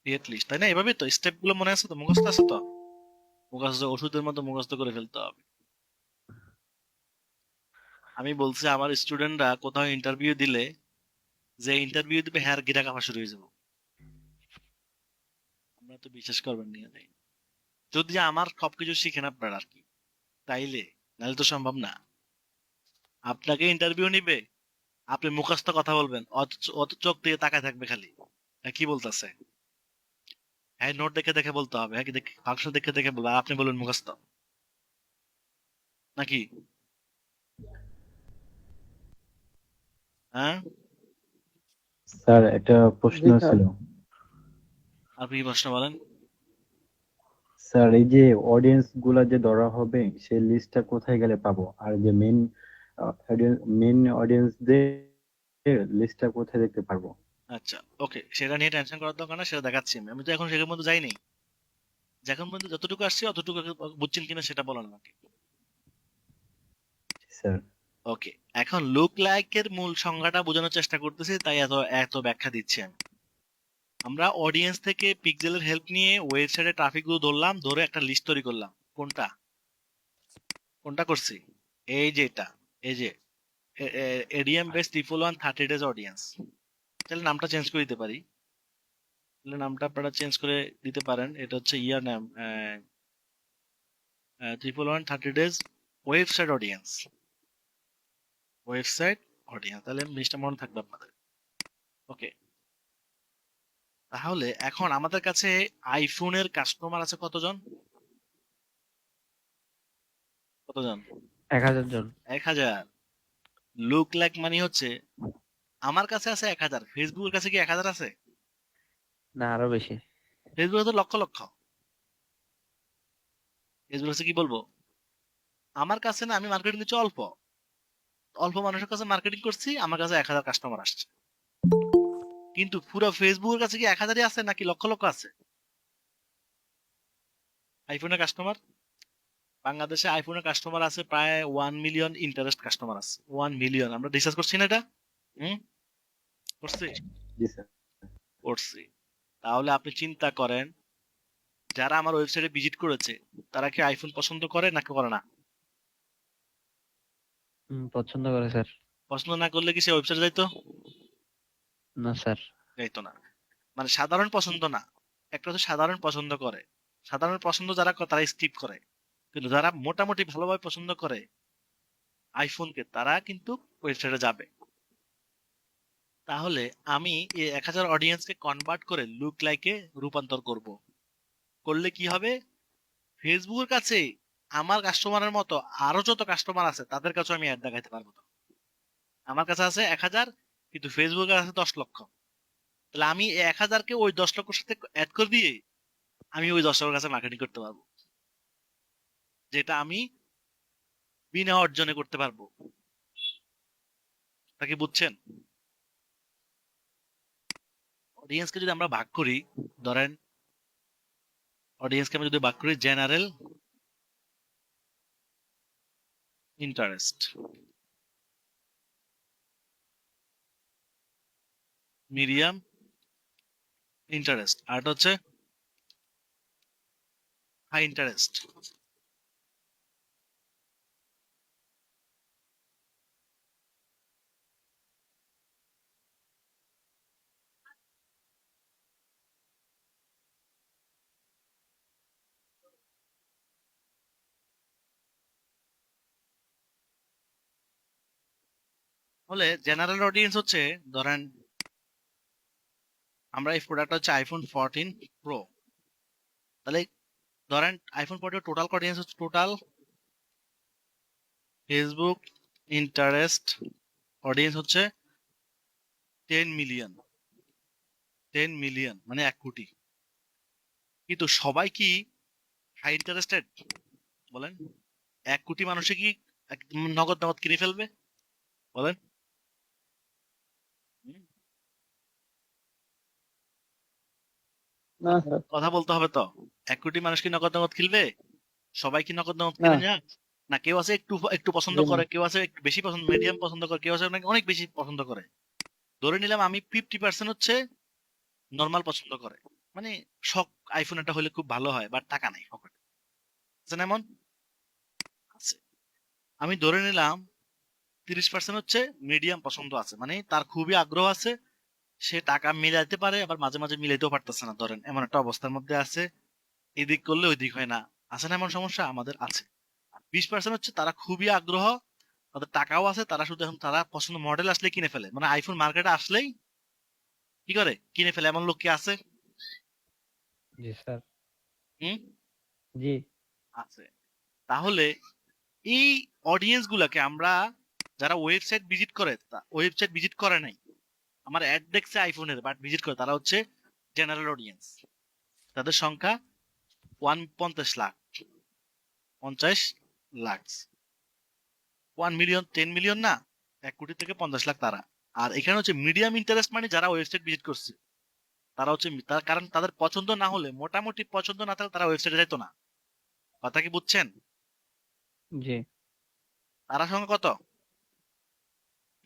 ক্রিয়েট লিস্ট, তাই না? এভাবে তো স্টেপ গুলো মনে আছে তো, মুখস্থ আছে তো? মুখস্থ ওষুধের মতো মুখস্থ করে ফেলতে হবে। আমি বলছি আমার স্টুডেন্টরা কোথাও ইন্টারভিউ দিলে, যে ইন্টারভিউ দিবে হ্যাঁ গিরা কাপা শুরু হয়ে যাবো। আমরা তো বিশ্বাস করবেন নিয়ে নেই, যদি আমার সবকিছু শিখেন আপনারা আর কি, তাইলে, নাহলে তো সম্ভব না। আপনাকে ইন্টারভিউ নিবে, আপনি মুখস্থ কথা বলবেন, অত অত চোখ দিয়ে তাকায় থাকবে খালি, কি বলতেছে। হ্যাঁ, নোট দেখে দেখে বলতে হবে, হ্যাঁ দেখে ফাংশন দেখে দেখে বলবে, আর আপনি বলবেন মুখস্থ, নাকি? হ্যাঁ, স্যার একটা প্রশ্ন ছিল। আপনি কি প্রশ্ন বলেন? স্যার এই যে অডিয়েন্স গুলা যে ধরা হবে সেই লিস্টটা কোথায় গেলে পাবো, আর যে অডিয়েন্সদের লিস্টটা কোথায় দেখতে পারবো? আচ্ছা, ওকে, সেটা নিয়ে টেনশন করার দরকার না, সেটা দেখাচ্ছি আমি। আমি তো এখন সেটার মধ্যে যাইনি, যখন পর্যন্ত যতটুকু আসছে অতটুকু বুঝছেন কিনা সেটা বলেন আমাকে। স্যার ওকে, এখন লুক লাইক এর মূল সংজ্ঞাটা বোঝানোর চেষ্টা করতেছি, তাই এত এত ব্যাখ্যা দিচ্ছি আমি। আমরা অডিয়েন্স থেকে পিক্সেলের হেল্প নিয়ে ওয়েবসাইটে ট্রাফিক গুলো ধরলাম, ধরে একটা লিস্ট তৈরি করলাম। কোনটা কোনটা করছি? এই যে এটা, এই যে এডিএম বেস 131 30 days অডিয়েন্স। তাহলে নামটা চেঞ্জ করে দিতে পারি, তাহলে নামটা আপনারা চেঞ্জ করে দিতে পারেন। এটা হচ্ছে ইয়ার নাম, 131 30 days website audience, website audience, তাহলে জিনিসটা মনে থাকবে আপনাদের। ওকে, তাহলে এখন আমাদের কাছে আইফোনের কাস্টমার আছে কতজন? কতজন? 1000 জন। 1000। লুক লাইক মানে হচ্ছে আমার কাছে আছে 1000, ফেসবুকের কাছে কি 1000 আছে? না, আরো বেশি। ফেসবুকে তো লক্ষ লক্ষ। ফেসবুক কাছে কি বলবো? আমার কাছে না, আমি মার্কেটিং করছি অল্প, অল্প মানুষের কাছে মার্কেটিং করছি, আমার কাছে 1000 কাস্টমার আসছে। কিন্তু পুরো ফেসবুকের কাছে কি 1000ই আছে নাকি লক্ষ লক্ষ আছে আইফোনের কাস্টমার? বাংলাদেশে আইফোনের কাস্টমার আছে প্রায় 1 মিলিয়ন, ইন্টারেস্ট কাস্টমার আছে 1 মিলিয়ন। আমরা রিসার্চ করছি না এটা? হুম, করছি? জি স্যার। করছি। তাহলে আপনি চিন্তা করেন, যারা আমার ওয়েবসাইটে ভিজিট করেছে তারা কি আইফোন পছন্দ করে নাকি করে না? পছন্দ করে স্যার। পছন্দ না করলে কি সে ওয়েবসাইটে যাইতো? না স্যার। যাইতো না। মানে সাধারণ পছন্দ না, একটা হচ্ছে সাধারণ পছন্দ করে। সাধারণ পছন্দ যারা করে তারা স্কিপ করে, কিন্তু যারা মোটামুটি ভালোভাবে পছন্দ করে আইফোনকে, তারা কিন্তু ওয়েবসাইটে যাবে। তাহলে আমি এই 1000 অডিয়েন্সকে কনভার্ট করে লুক লাইকে রূপান্তর করব। করলে কি হবে? ফেসবুকের কাছে আমার কাস্টমারের মতো আরো যত কাস্টমার আছে তাদের কাছে আমি অ্যাড দেখাইতে পারবো না। আমার কাছে আছে 1000, কিন্তু ফেসবুকের আছে 10 লক্ষ। তাহলে আমি এই 1000কে ওই 10 লক্ষের সাথে অ্যাড করে দিয়ে আমি ওই 10 লক্ষের কাছে মার্কেটিং করতে পারবো, যেটা আমি বিনা অর্জনে করতে পারবো। তা কি বুঝছেন? অডিয়েন্সকে যদি আমরা ভাগ করি, ধরেন অডিয়েন্সকে আমরা যদি ভাগ করি জেনারেল, ইন্টারেস্ট, মিডিয়াম, ইন্টারেস্ট, আর একটা হচ্ছে হাই ইন্টারেস্ট। তাহলে জেনারেল অডিয়েন্স হচ্ছে, ধরেন আমরা এই প্রোডাক্ট হচ্ছে আইফোন 14 প্রো, তাহলে ধরেন আইফোন 14 টোটাল অডিয়েন্স হচ্ছে, টোটাল ফেসবুক ইন্টারেস্ট অডিয়েন্স হচ্ছে 10 মিলিয়ন। 10 মিলিয়ন মানে 1 কোটি। কিন্তু সবাই কি হাই ইন্টারেস্টেড? বলেন, 1 কোটি মানুষে কি নগদ নগদ কিনে ফেলবে? বলেন। হুম? না স্যার। কথা বলতে হবে তো। 1 কোটি মানুষ কি নগদ নগদ কিনবে? সবাই কি নগদ নগদ না। কিনে না? না, কেউ আছে একটু একটু পছন্দ জি না। করে, কেউ আছে একটু বেশি পছন্দ, মিডিয়াম পছন্দ করে, কেউ আছে অনেক অনেক বেশি পছন্দ করে। ধরে নিলাম আমি 50% হচ্ছে নর্মাল পছন্দ করে, মানে শখ আইফোন একটা হলে খুব ভালো হয়, বাট টাকা নাই পকেটে। আছে না এমন? আছে। আমি ধরে নিলাম 30% হচ্ছে মিডিয়াম পছন্দ আছে, মানে তার খুবই আগ্রহ আছে, সে টাকা মিলাইতে পারে, আবার মাঝে মাঝে মিলাইতেও পারতেছে না, ধরেন এমন একটা অবস্থার মধ্যে আছে, এদিক করলে ওই দিক হয় না। আছে না এমন সমস্যা? আমাদের আছে। 20% হচ্ছে তারা খুবই আগ্রহ, তাদের টাকাও আছে, তারা শুধু এখন তারা পছন্দ মডেল আসলে কিনে ফেলে, মানে আইফোন মার্কেটে আসলেই কি করে কিনে ফেলে, এমন লোক কি আছে? জি স্যার। হুম? জি। আছে। তাহলে এই অডিয়েন্স গুলাকে আমরা, যারা ওয়েবসাইট ভিজিট করে, ওয়েবসাইট ভিজিট করে নাই, আমার অ্যাড দেখছে আইফোনের বাট ভিজিট করে, তারা হচ্ছে জেনারেল অডিয়েন্স। তাদের সংখ্যা 50 লাখ, 50 লাখ, 1 মিলিয়ন, 10 মিলিয়ন না, 1 কোটি থেকে 50 লাখ তারা। আর এখানে হচ্ছে মিডিয়াম ইন্টারেস্ট, মানে যারা ওয়েবসাইট ভিজিট করছে তারা হচ্ছে তার, কারণ তাদের পছন্দ না হলে, মোটামুটি পছন্দ না থাকলে তারা ওয়েবসাইটে যাইতো না। কথা কি বুঝছেন? জি। তারা সংখ্যা কত?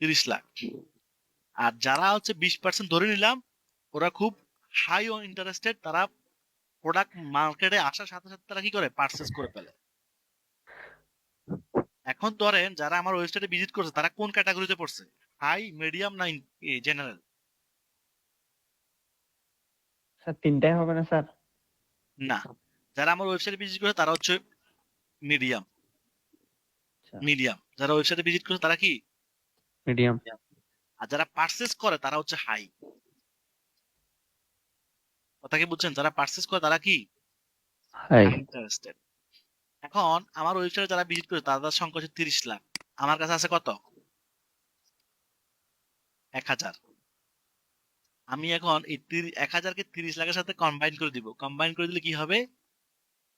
30 লাখ। আর যারা হচ্ছে 20% ধরে নিলাম, ওরা খুব হাই ইন্টারেস্টেড, তারা প্রোডাক্ট মার্কেটে আসার সাথে সাথে তারা কি করে পারচেস করে ফেলে। এখন ধরেন যারা আমার ওয়েবসাইটে ভিজিট করছে তারা কোন ক্যাটাগরিতে পড়ছে? হাই, মিডিয়াম না জেনারেল? স্যার তিনটাই হবে না স্যার? না, যারা আমার ওয়েবসাইটে ভিজিট করে তারা হচ্ছে মিডিয়াম। আচ্ছা। মিডিয়াম যারা ওয়েবসাইটে ভিজিট করে তারা কি? মিডিয়াম। আর যারা পারচেস করে তারা হচ্ছে হাই। কথা কি বুঝছেন? যারা পারচেস করে তারা কি? হাই। Hi interested. এখন আমার ওয়েবসাইটে যারা ভিজিট করে তাদের সংখ্যা হচ্ছে 30 লাখ। আমার কাছে আছে কত? 1000। আমি এখন এই 1000কে 30 লাখের সাথে কম্বাইন করে দিব। কম্বাইন করে দিলে কি হবে?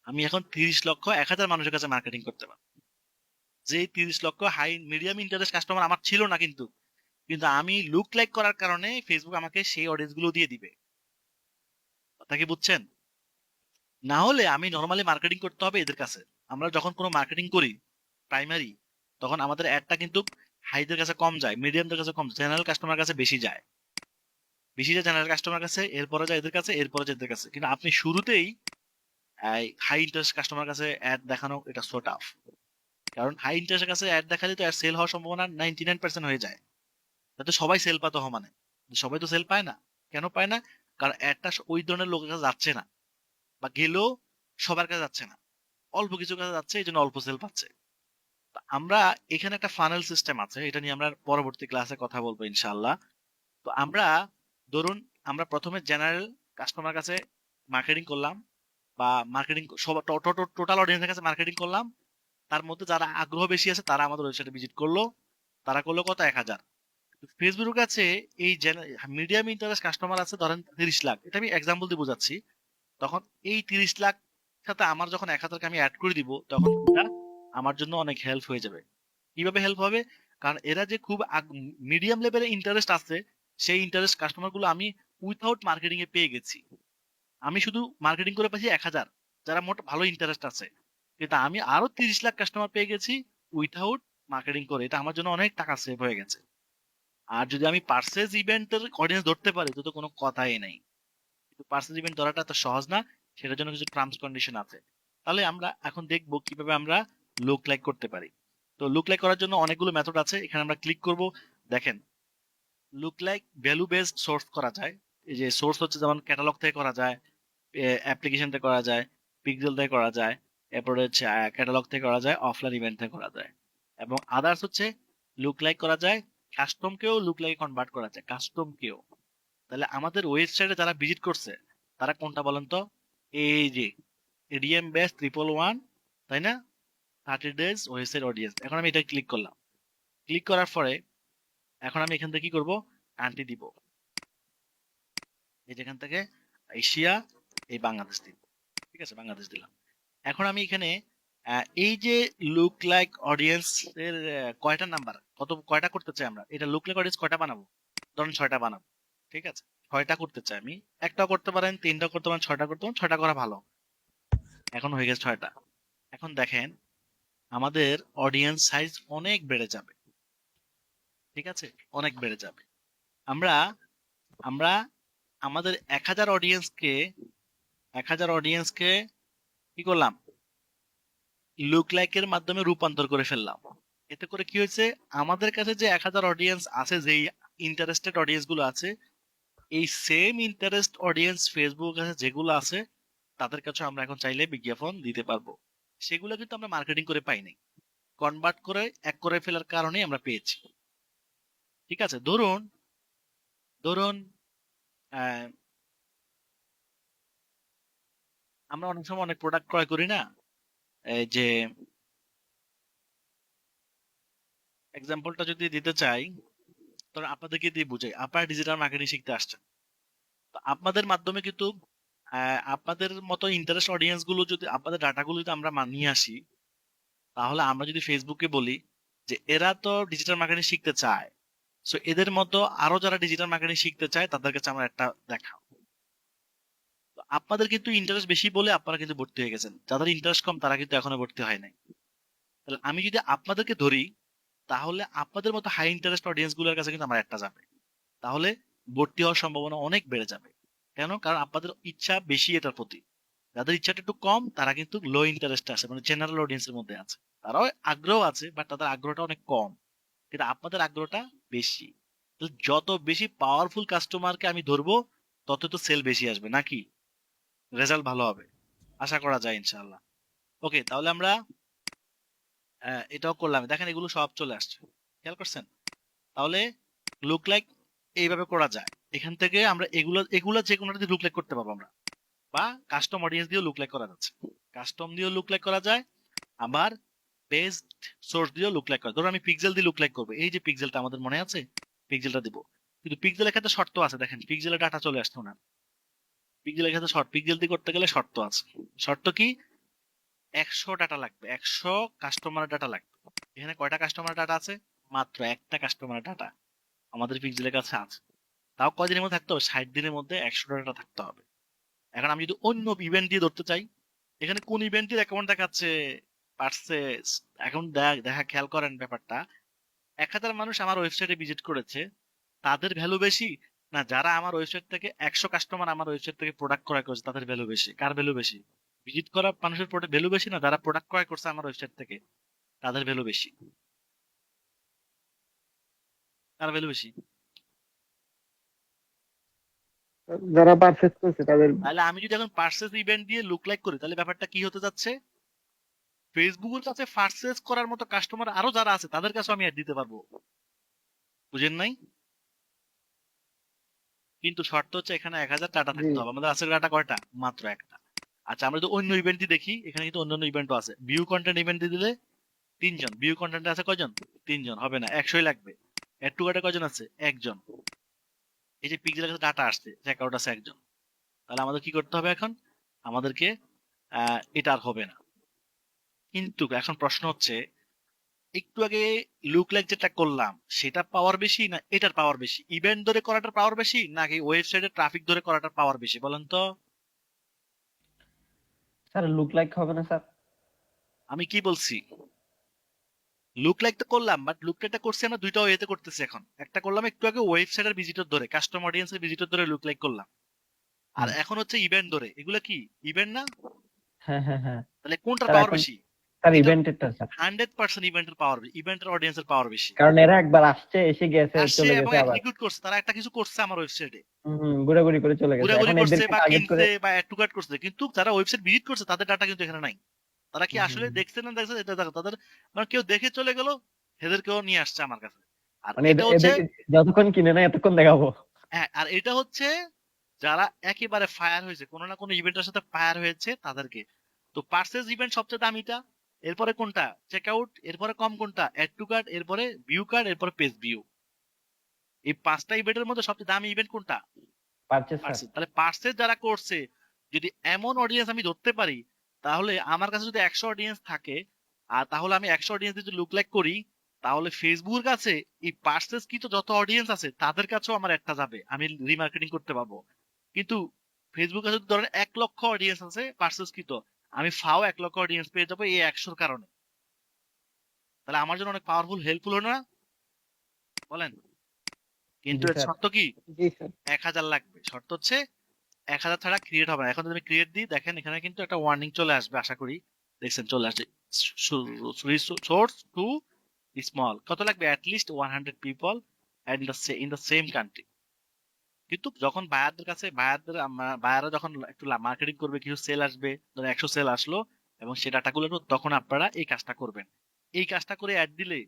আমি এখন 30 লক্ষ 1000 মানুষের কাছে মার্কেটিং করতে পারবো। যে 30 লক্ষ হাই মিডিয়াম ইন্টারেস্ট কাস্টমার আমার ছিল না, কিন্তু কিন্তু আমি লুক লাইক করার কারণে ফেসবুক আমাকে সেই অডিয়েন্স গুলো দিয়ে দিবে। কথা কি বুঝছেন? না হলে আমি নর্মালি মার্কেটিং করতে হবে এদের কাছে। আমরা যখন কোনো মার্কেটিং করি প্রাইমারি, তখন আমাদের অ্যাডটা কিন্তু হাইদের কাছে কম যায়, মিডিয়ামদের কাছে কম, জেনারেল কাস্টমার কাছে বেশি যায়। বেশি যায় জেনারেল কাস্টমার কাছে, এরপরে যায় এদের কাছে, এরপরে যায় এদের কাছে। কিন্তু আপনি শুরুতেই হাই ইন্টারেস্ট কাস্টমার কাছে অ্যাড দেখানো এটা সো টাফ। কারণ হাই ইন্টারেস্টের কাছে অ্যাড দেখালে তো সেল হওয়ার সম্ভাবনা 99% হয়ে যায়। তাতে সবাই সেল পাতো মানে, সবাই তো সেল পায় না। কেন পায় না? কারণ অ্যাডটা ওই ধরনের লোকের কাছে যাচ্ছে না, বা গেলেও সবার কাছে যাচ্ছে না, অল্প কিছু কাছে যাচ্ছে, এই জন্য অল্প সেল পাচ্ছে। তা আমরা এখানে একটা ফানেল সিস্টেম আছে, এটা নিয়ে আমরা পরবর্তী ক্লাসে কথা বলবো ইনশাআল্লাহ। তো আমরা ধরুন, আমরা প্রথমে জেনারেল কাস্টমার কাছে মার্কেটিং করলাম, বা মার্কেটিং সব টোটাল অডিয়েন্সের কাছে মার্কেটিং করলাম। তার মধ্যে যারা আগ্রহ বেশি আছে তারা আমাদের ওয়েবসাইটে ভিজিট করলো, তারা করলো কত? 1000। ফেসবুকের কাছে এই মিডিয়াম ইন্টারেস্ট কাস্টমার আছে ধরেন 30 লাখ, এটা আমি এক্সাম্পল দিয়ে বোঝাচ্ছি। তখন এই 30 লাখ সাথে আমার যখন 1000কে আমি অ্যাড করে দিব, তখন এটা আমার জন্য অনেক হেল্প হয়ে যাবে। কিভাবে হেল্প হবে? কারণ এরা যে খুব মিডিয়াম লেভেলে ইন্টারেস্ট আছে, সেই ইন্টারেস্ট কাস্টমার গুলো আমি উইথাউট মার্কেটিং এ পেয়ে গেছি। আমি শুধু মার্কেটিং করে পাচ্ছি 1000, যারা মোট ভালো ইন্টারেস্ট আছে, কিন্তু আমি আরো 30 লাখ কাস্টমার পেয়ে গেছি উইথাউট মার্কেটিং করে। এটা আমার জন্য অনেক টাকা সেভ হয়ে গেছে। আর যদি আমি পার্সেস ইভেন্টের অডিয়েন্স ধরতে পারি তো তো কোনো কথাই নাই। কিন্তু পার্সেস ইভেন্ট ধরাটা তো সহজ না, সেটার জন্য কিছু টার্মস কন্ডিশন আছে। তাহলে আমরা এখন দেখবো কিভাবে আমরা লুক লাইক করতে পারি। তো লুক লাইক করার জন্য অনেকগুলো মেথড আছে, এখানে আমরা ক্লিক করব। দেখেন, look like value based source করা যায়। এই যে সোর্স হচ্ছে যেমন ক্যাটালগ থেকে করা যায়, অ্যাপ্লিকেশন থেকে করা যায়, পিক্সেল থেকে করা যায়, এরপরে হচ্ছে ক্যাটালগ থেকে করা যায়, অফলাইন ইভেন্ট থেকে করা যায়, এবং আদার্স হচ্ছে লুক লাইক করা যায় কাস্টমকেও লুক লাইক কনভার্ট করা যায়, কাস্টমকেও। তাহলে আমাদের ওয়েবসাইটে যারা ভিজিট করছে তারা কোনটা বলেন তো? এই যে এডিএম ব্যাচ 111, তাই না? 30 ডেজ ওয়েবসাইট অডিয়েন্স। এখন আমি এটা ক্লিক করলাম। ক্লিক করার পরে এখন আমি এখান থেকে কি করব? কান্ট্রি দিব। এই যেখান থেকে এশিয়া, এই বাংলাদেশ দিব। ঠিক আছে, বাংলাদেশ দিলাম। এখন আমি এখানে এই যে লুক লাইক অডিয়েন্স এর কয়টা নাম্বার, কয়টা করতে চাই আমরা? এটা লুক লাইক অডিয়েন্স কয়টা বানাবো? ধরুন 6টা বানাবো। ঠিক আছে, 6টা করতে চাই আমি। একটাও করতে পারেন, 3টাও করতে পারেন, 6টা করতে পারেন, 6টা করা ভালো। এখন হয়ে গেছে 6টা। এখন দেখেন আমাদের অডিয়েন্স সাইজ অনেক বেড়ে যাবে। ঠিক আছে, অনেক বেড়ে যাবে। আমরা আমরা আমাদের 1000 অডিয়েন্সকে কি করলাম? লুক লাইকের মাধ্যমে রূপান্তর করে ফেললাম। এতে করে কি হয়েছে? আমাদের কাছে যে 1000 অডিয়েন্স আছে, যেই ইন্টারেস্টেড অডিয়েন্স গুলো আছে, এই সেম ইন্টারেস্ট অডিয়েন্স ফেসবুক কাছে যেগুলো আছে তাদের কাছে আমরা এখন চাইলে বিজ্ঞাপন দিতে পারবো। সেগুলো কিন্তু আমরা মার্কেটিং করে পাই নাই, কনভার্ট করে এক করে ফেলার কারণেই আমরা পেয়েছি। ঠিক আছে, ধরুন ধরুন আহ, আমরা অনেক সময় অনেক প্রোডাক্ট ক্রয় করি না? এই যে এক্সাম্পলটা যদি দিতে চাই, ধরুন আপনাদেরকে দিয়ে বুঝাই, আপনারা ডিজিটাল মার্কেটিং শিখতে আসছেন। তো আপনাদের মাধ্যমে কিন্তু আপনাদের মতো ইন্টারেস্ট অডিয়েন্স গুলো যদি, আপনাদের ডাটাগুলো যদি আমরা নিয়ে আসি, তাহলে আমরা যদি ফেসবুকে বলি যে এরা তো ডিজিটাল মার্কেটিং শিখতে চায়, সো এদের মতো আরো যারা ডিজিটাল মার্কেটিং শিখতে চায় তাদের কাছে আমরা একটা দেখাও। তো আপনাদের কিন্তু ইন্টারেস্ট বেশি বলে আপনারা কিন্তু ভর্তি হয়ে গেছেন, যাদের ইন্টারেস্ট কম তারা কিন্তু এখনো ভর্তি হয় নাই। তাহলে আমি যদি আপনাদেরকে ধরি, তাহলে আপনাদের মতো হাই ইন্টারেস্ট অডিয়েন্স গুলোর কাছে কিন্তু আমার একটা যাবে। তাহলে ভর্তি হওয়ার সম্ভাবনা অনেক বেড়ে যাবে। কেন? কারণ আপনাদের ইচ্ছা বেশি এটার প্রতি। যাদের ইচ্ছাটা একটু কম তারা কিন্তু লো ইন্টারেস্ট আছে, মানে জেনারেল অডিয়েন্সের মধ্যে আছে। তারাও আগ্রহ আছে, বাট তাদের আগ্রহটা অনেক কম। কিন্তু আপনাদের আগ্রহটা বেশি। তাহলে যত বেশি পাওয়ারফুল কাস্টমারকে আমি ধরবো, তত তো সেল বেশি আসবে, নাকি রেজাল্ট ভালো হবে? আশা করা যায় ইনশাআল্লাহ। ওকে, তাহলে আমরা এটাও করলাম। দেখেন এগুলো সব চলে আসছে, খেয়াল করছেন? তাহলে লুক লাইক এইভাবে করা যায়। এখান থেকে আমরা এগুলো যে কোনো লুক লাইক করতে পারবো আমরা, বা কাস্টম অডিয়েন্স দিয়েও লুক লাইক করা যাচ্ছে। কাস্টম দিয়েও লুক লাইক করা যায়, আবার বেসড সোর্স দিয়েও লুক লাইক করা। ধরো আমি পিক্সেল দিয়ে লুক লাইক করবো, এই যে পিক্সেলটা আমাদের মনে আছে, পিক্সেলটা দিব। কিন্তু পিক্সেলের ক্ষেত্রে শর্ত আছে, দেখেন পিক্সেলের ডাটা চলে আসতো না। পিক্সেলের ক্ষেত্রে পিক্সেল দিয়ে করতে গেলে শর্ত আছে। শর্ত কি? 100 ডাটা লাগবে, 100 কাস্টমার ডাটা লাগবে। এখানে কয়টা কাস্টমার ডাটা আছে? মাত্র একটা কাস্টমার ডাটা আমাদের পিক্সেলের কাছে আছে। তাও কয়দিনের মধ্যে থাকতে হবে? 60 দিনের মধ্যে 100 ডাটা থাকতে হবে। এখন আমি যদি অন্য ইভেন্ট দিয়ে ধরতে চাই, এখানে কোন ইভেন্টের অ্যাকাউন্ট দেখাচ্ছে? পার্সেস। এখন দেখা খেয়াল করেন ব্যাপারটা। 1000 মানুষ আমার ওয়েবসাইটে ভিজিট করেছে, তাদের ভ্যালু বেশি, না যারা আমার ওয়েবসাইট থেকে 100 কাস্টমার আমার ওয়েবসাইট থেকে প্রোডাক্ট ক্রয় করেছে তাদের ভ্যালু বেশি? কার ভ্যালু বেশি? ভিজিট করা মানুষের ভ্যালু বেশি, না যারা প্রোডাক্ট ক্রয় করছে আমার ওয়েবসাইট থেকে তাদের ভ্যালু বেশি? কার ভ্যালু বেশি? যারা পারচেজ করছে তাদের। তাহলে আমি যদি এখন পার্সেস ইভেন্ট দিয়ে লুক লাইক করি, তাহলে ব্যাপারটা কি হতে যাচ্ছে? ফেসবুকের কাছে পার্সেস করার মতো কাস্টমার আরো যারা আছে তাদের কাছে আমি অ্যাড দিতে পারবো। বুঝেন নাই? কিন্তু শর্ত হচ্ছে এখানে 1000 ডাটা জি থাকতে হবে। আমাদের আছে ডাটা কয়টা? মাত্র একটা। আচ্ছা, আমরা যদি অন্য ইভেন্টই দেখি, এখানে কিন্তু অন্যান্য ইভেন্টও আছে। ভিউ কন্টেন্ট ইভেন্ট দিলে 3 জন। ভিউ কন্টেন্ট আছে কয়জন? 3 জন। হবে না, 100ই লাগবে। এড টু কার্টে কয়জন আছে? 1 জন। এই যে পিক্সেলের কাছে ডাটা আসছে, চেকআউট আছে 1 জন। তাহলে আমাদের কি করতে হবে এখন? আমাদেরকে এটা আর হবে না। কিন্তু এখন প্রশ্ন হচ্ছে, একটু আগে লুক লাইক যেটা করলাম সেটা পাওয়ার বেশি, না এটার পাওয়ার বেশি? ইভেন্ট ধরে করাটার পাওয়ার বেশি, নাকি ওয়েবসাইটে ট্রাফিক ধরে করাটার পাওয়ার বেশি? বলেন তো। স্যার, লুক লাইক হবে না স্যার? আমি কি বলছি? লুক লাইক তো করলাম, বাট লুক লাইকটা করছি আমরা দুইটা ওয়েতে করতেছি। এখন একটা করলাম একটু আগে ওয়েবসাইটের ভিজিটর ধরে, কাস্টম অডিয়েন্সের ভিজিটর ধরে লুক লাইক করলাম। আর হুম। এখন হচ্ছে ইভেন্ট ধরে। এগুলা কি ইভেন্ট না? হ্যাঁ হ্যাঁ হ্যাঁ। তাহলে কোনটার স্যার পাওয়ার এখন বেশি? স্যার এটা ইভেন্টেরটা স্যার। 100% ইভেন্টের পাওয়ার, ইভেন্টের অডিয়েন্সের পাওয়ার বেশি। কারণ এরা একবার আসছে, এসে গেছে, আসছে চলে এবং গেছে আবার। এক্সিকিউট করছে, তারা একটা কিছু করছে আমার ওয়েবসাইটে, ঘোরাঘুরি করে চলে গেছে, ঘোরাঘুরি এখন করছে এদেরকে বা টার্গেট করে। কিনছে বা অ্যাড টু কার্ট করছে, কিন্তু যারা ওয়েবসাইট ভিজিট করছে তাদের ডাটা কিন্তু এখানে নাই। তারা কি হুম, হুম, আসলে হুম। দেখছে না দেখছে এটা দেখো, তাদের মানে কেউ দেখে চলে গেল, এদেরকেও নিয়ে আসছে আমার কাছে। আর মানে এটা হচ্ছে যতক্ষণ কিনে না এতক্ষণ দেখাবো। হ্যাঁ, আর এটা হচ্ছে যারা একেবারে ফায়ার হয়েছে, কোনো না কোনো ইভেন্টের সাথে ফায়ার হয়েছে তাদেরকে। তো পার্সেস ইভেন্ট সবচেয়ে দামিটা, এরপরে কোনটা চেক আউট, এরপরে কম কোনটা অ্যাড টু কার্ড, এরপরে ভিউ কার্ড, এরপরে পেজ ভিউ। এই 5টা ইভেন্টের মধ্যে সবচেয়ে দামি ইভেন্ট কোনটা? Purchase sir. পার্সেস। তাহলে পার্সেস যারা করছে, যদি এমন অডিয়েন্স আমি ধরতে পারি, তাহলে আমার কাছে যদি 100 অডিয়েন্স থাকে, আর তাহলে আমি 100 অডিয়েন্স যদি লুক লাইক করি, তাহলে ফেসবুকের কাছে এই পার্সেস কি তো যত অডিয়েন্স আছে তাদের কাছেও আমার একটা যাবে, আমি রিমার্কেটিং করতে পারবো। কিন্তু ফেসবুকে যদি ধরেন 1 লক্ষ অডিয়েন্স আছে পার্সেস কি তো, আমি ফাও 1 লক্ষ অডিয়েন্স পেয়ে যাবো এই 100র কারণে। তাহলে আমার জন্য অনেক পাওয়ারফুল হেল্পফুল হলো না? বলেন। কিন্তু জি এর স্যার। শর্ত কি? জি স্যার। 1000 লাগবে। শর্ত হচ্ছে 1000 ছাড়া ক্রিয়েট হবে না। এখন যদি আমি ক্রিয়েট দিই, দেখেন এখানে কিন্তু একটা ওয়ার্নিং চলে আসবে, আশা করি দেখছেন চলে আসছে। সোর্স টু স্মল, কত লাগবে? At least 100 people in the same country. কিন্তু যখন বায়ারদের কাছে বায়াররা যখন একটু মার্কেটিং করবে, কিছু সেল আসবে, ধরো 100 সেল আসলো এবং সে ডাটাগুলো, তখন আপনারা এই কাজটা করবেন। এই কাজটা করে অ্যাড দিলে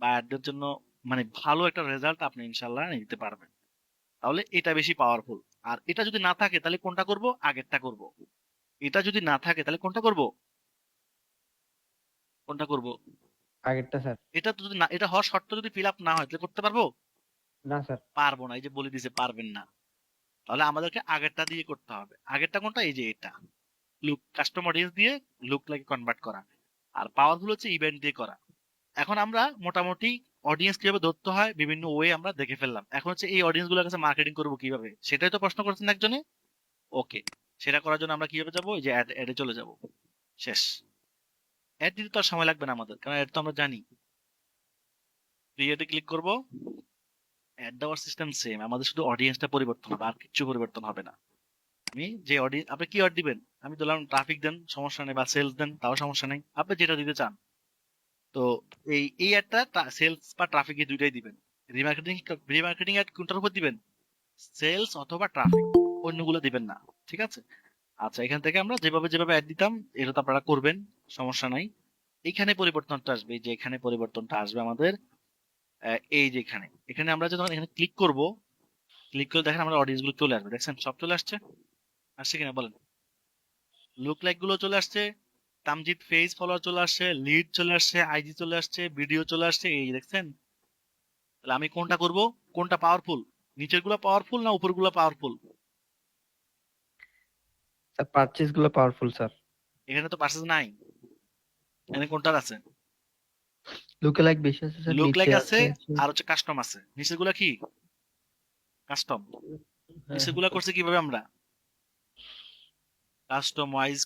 বায়ারদের জন্য মানে ভালো একটা রেজাল্ট আপনি ইনশাল্লাহ নিতে পারবেন। তাহলে এটা বেশি পাওয়ারফুল। আর এটা যদি না থাকে তাহলে কোনটা করব? আগেরটা করব। এটা যদি না থাকে তাহলে কোনটা করব? কোনটা করব? আগেরটা স্যার। এটা তো যদি না, এটা হওয়ার শর্ত যদি ফিল আপ না হয় তাহলে করতে পারবো? না স্যার। পারবো না, এই যে বলে দিছে পারবেন না। তাহলে আমাদেরকে আগেরটা দিয়ে করতে হবে। আগেরটা কোনটা? এই যে এটা, লুক কাস্টম অডিয়েন্স দিয়ে লুক লাইক কনভার্ট করা। আর পাওয়ারফুল হচ্ছে ইভেন্ট দিয়ে করা। এখন আমরা মোটামুটি অডিয়েন্স কিভাবে ধরতে হয় বিভিন্ন ওয়ে আমরা দেখে ফেললাম। এখন হচ্ছে এই অডিয়েন্স গুলোর কাছে মার্কেটিং করবো কিভাবে, সেটাই তো প্রশ্ন করছেন একজনে। ওকে, সেটা করার জন্য আমরা কিভাবে যাবো? এই যে অ্যাডে চলে যাব। শেষ। অ্যাড দিতে তো আর সময় লাগবে না আমাদের, কারণ অ্যাড তো আমরা জানি। ক্রিয়েটে ক্লিক করব, অ্যাড দেওয়ার সিস্টেম সেম, আমাদের শুধু অডিয়েন্সটা পরিবর্তন হবে, আর কিছু পরিবর্তন হবে না। আমি যে অডিয়েন্স, আপনি কি অ্যাড দিবেন? আমি ধরলাম ট্রাফিক দেন, সমস্যা নেই, বা সেলস দেন, তাও সমস্যা নেই, আপনি যেটা দিতে চান। তো এই অ্যাডটা সেলস বা ট্রাফিক, এই দুইটাই দিবেন। রিমার্কেটিং রিমার্কেটিং অ্যাড কোনটার উপর দিবেন? সেলস অথবা ট্রাফিক, অন্যগুলো দিবেন না। ঠিক আছে? আচ্ছা, এখান থেকে আমরা যেভাবে যেভাবে অ্যাড দিতাম এটা তো আপনারা করবেন, সমস্যা নাই। এখানে পরিবর্তনটা আসবে, এই যে এখানে পরিবর্তনটা আসবে আমাদের। এই যে এখানে এখানে আমরা যখন এখানে ক্লিক করব, ক্লিক করে দেখেন আমরা অডিয়েন্স গুলো চলে আসবে, দেখছেন সব চলে আসছে। আসছে কিনা বলেন? লুক লাইক গুলো চলে আসছে, তামজিদ ফেজ ফলোয়ার চলে আসছে, লিড চলে আসছে, আইজি চলে আসছে, ভিডিও চলে আসছে, এই দেখছেন। তাহলে আমি কোনটা করব? কোনটা পাওয়ারফুল? নিচের গুলো পাওয়ারফুল না উপর গুলো পাওয়ারফুল? স্যার পারচেস গুলো পাওয়ারফুল স্যার। এখানে তো পার্সেস নাই, এখানে কোনটার আছে? লুকে লাইক বেশি আছে স্যার, লুক লাইক নিচে আছে, আছে। আর হচ্ছে কাস্টম আছে। নিচের গুলা কি? কাস্টম। হ্যাঁ নিচের গুলা করছে কিভাবে আমরা?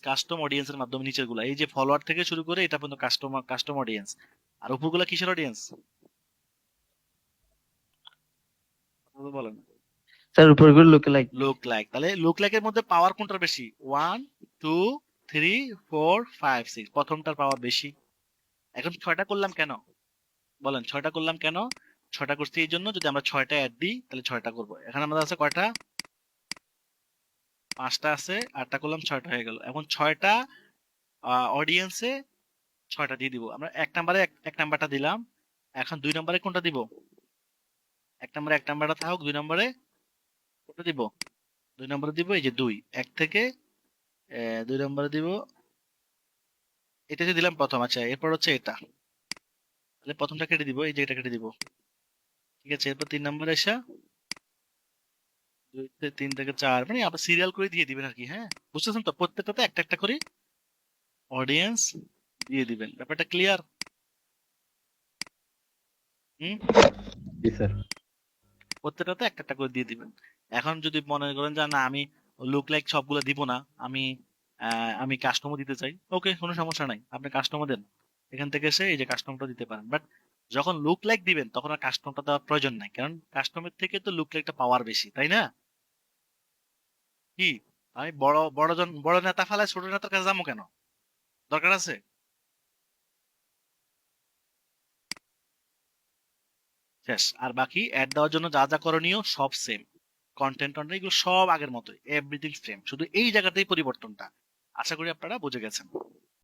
কাস্টম অডিয়েন্স এর মাধ্যমে নিচের গুলা, এই যে ফলোয়ার থেকে শুরু করে এটা পর্যন্ত কাস্টম অডিয়েন্স। আর উপর গুলা কিসের অডিয়েন্স বলেন? স্যার উপর গুলো লুকে লাইক। Look like. তাহলে লুক লাইকের মধ্যে পাওয়ার কোনটার বেশি? 1 2 3 4 5 6, প্রথমটার পাওয়ার বেশি। এখন 6টা করলাম কেন? বলেন 6টা করলাম কেন? 6টা করছি এই জন্য, যদি আমরা 6টা অ্যাড দিই তাহলে 6টা করবো। এখন আমাদের আছে কয়টা? 5টা আছে, 8টা করলাম, 6টা হয়ে গেল। এখন 6টা অডিয়েন্সে 6টা দিয়ে দিব আমরা। এক নাম্বারে এক নাম্বারটা দিলাম। এখন 2 নাম্বারে কোনটা দিব? এক নাম্বারে এক নাম্বারটা থাকুক, 2 নাম্বারে কোনটা দিব? 2 নাম্বারে দিব এই যে 2, এক থেকে 2 নাম্বারে দিব। এটা যে দিলাম প্রথম। আচ্ছা, এরপর হচ্ছে এটা, তাহলে প্রথমটা কেটে দিব, এই যে এটা কেটে দিব। ঠিক আছে, এরপর 3 নাম্বারে এসে 3 থেকে 4, মানে আপনি সিরিয়াল করে দিয়ে দিবেন আর কি। হ্যাঁ, বুঝতেছেন তো? প্রত্যেকটাতে একটা একটা করে অডিয়েন্স দিয়ে দিবেন। ব্যাপারটা ক্লিয়ার? হুম। জি স্যার। প্রত্যেকটাতে একটা একটা করে দিয়ে দিবেন। এখন যদি মনে করেন যে না, আমি লুক লাইক সবগুলো দিব না, আমি কাস্টমও দিতে চাই, ওকে, কোনো সমস্যা নাই, আপনি কাস্টমও দেন। এখান থেকে এসে এই যে কাস্টমটা দিতে পারেন। বাট যখন লুক লাইক দিবেন তখন আর কাস্টমটা দেওয়ার প্রয়োজন নাই, কারণ কাস্টমের থেকে তো লুক লাইকটা পাওয়ার বেশি, তাই না? কি, আমি বড় নেতা ফেলায় ছোট নেতার কাছে যাবো কেন? দরকার আছে? শেষ। আর বাকি অ্যাড দেওয়ার জন্য যা যা করণীয় সব সেম, কন্টেন্ট এগুলো সব আগের মতোই, এভরিথিং সেম, শুধু এই জায়গাতেই পরিবর্তনটা। আশা করি আপনারা বুঝে গেছেন।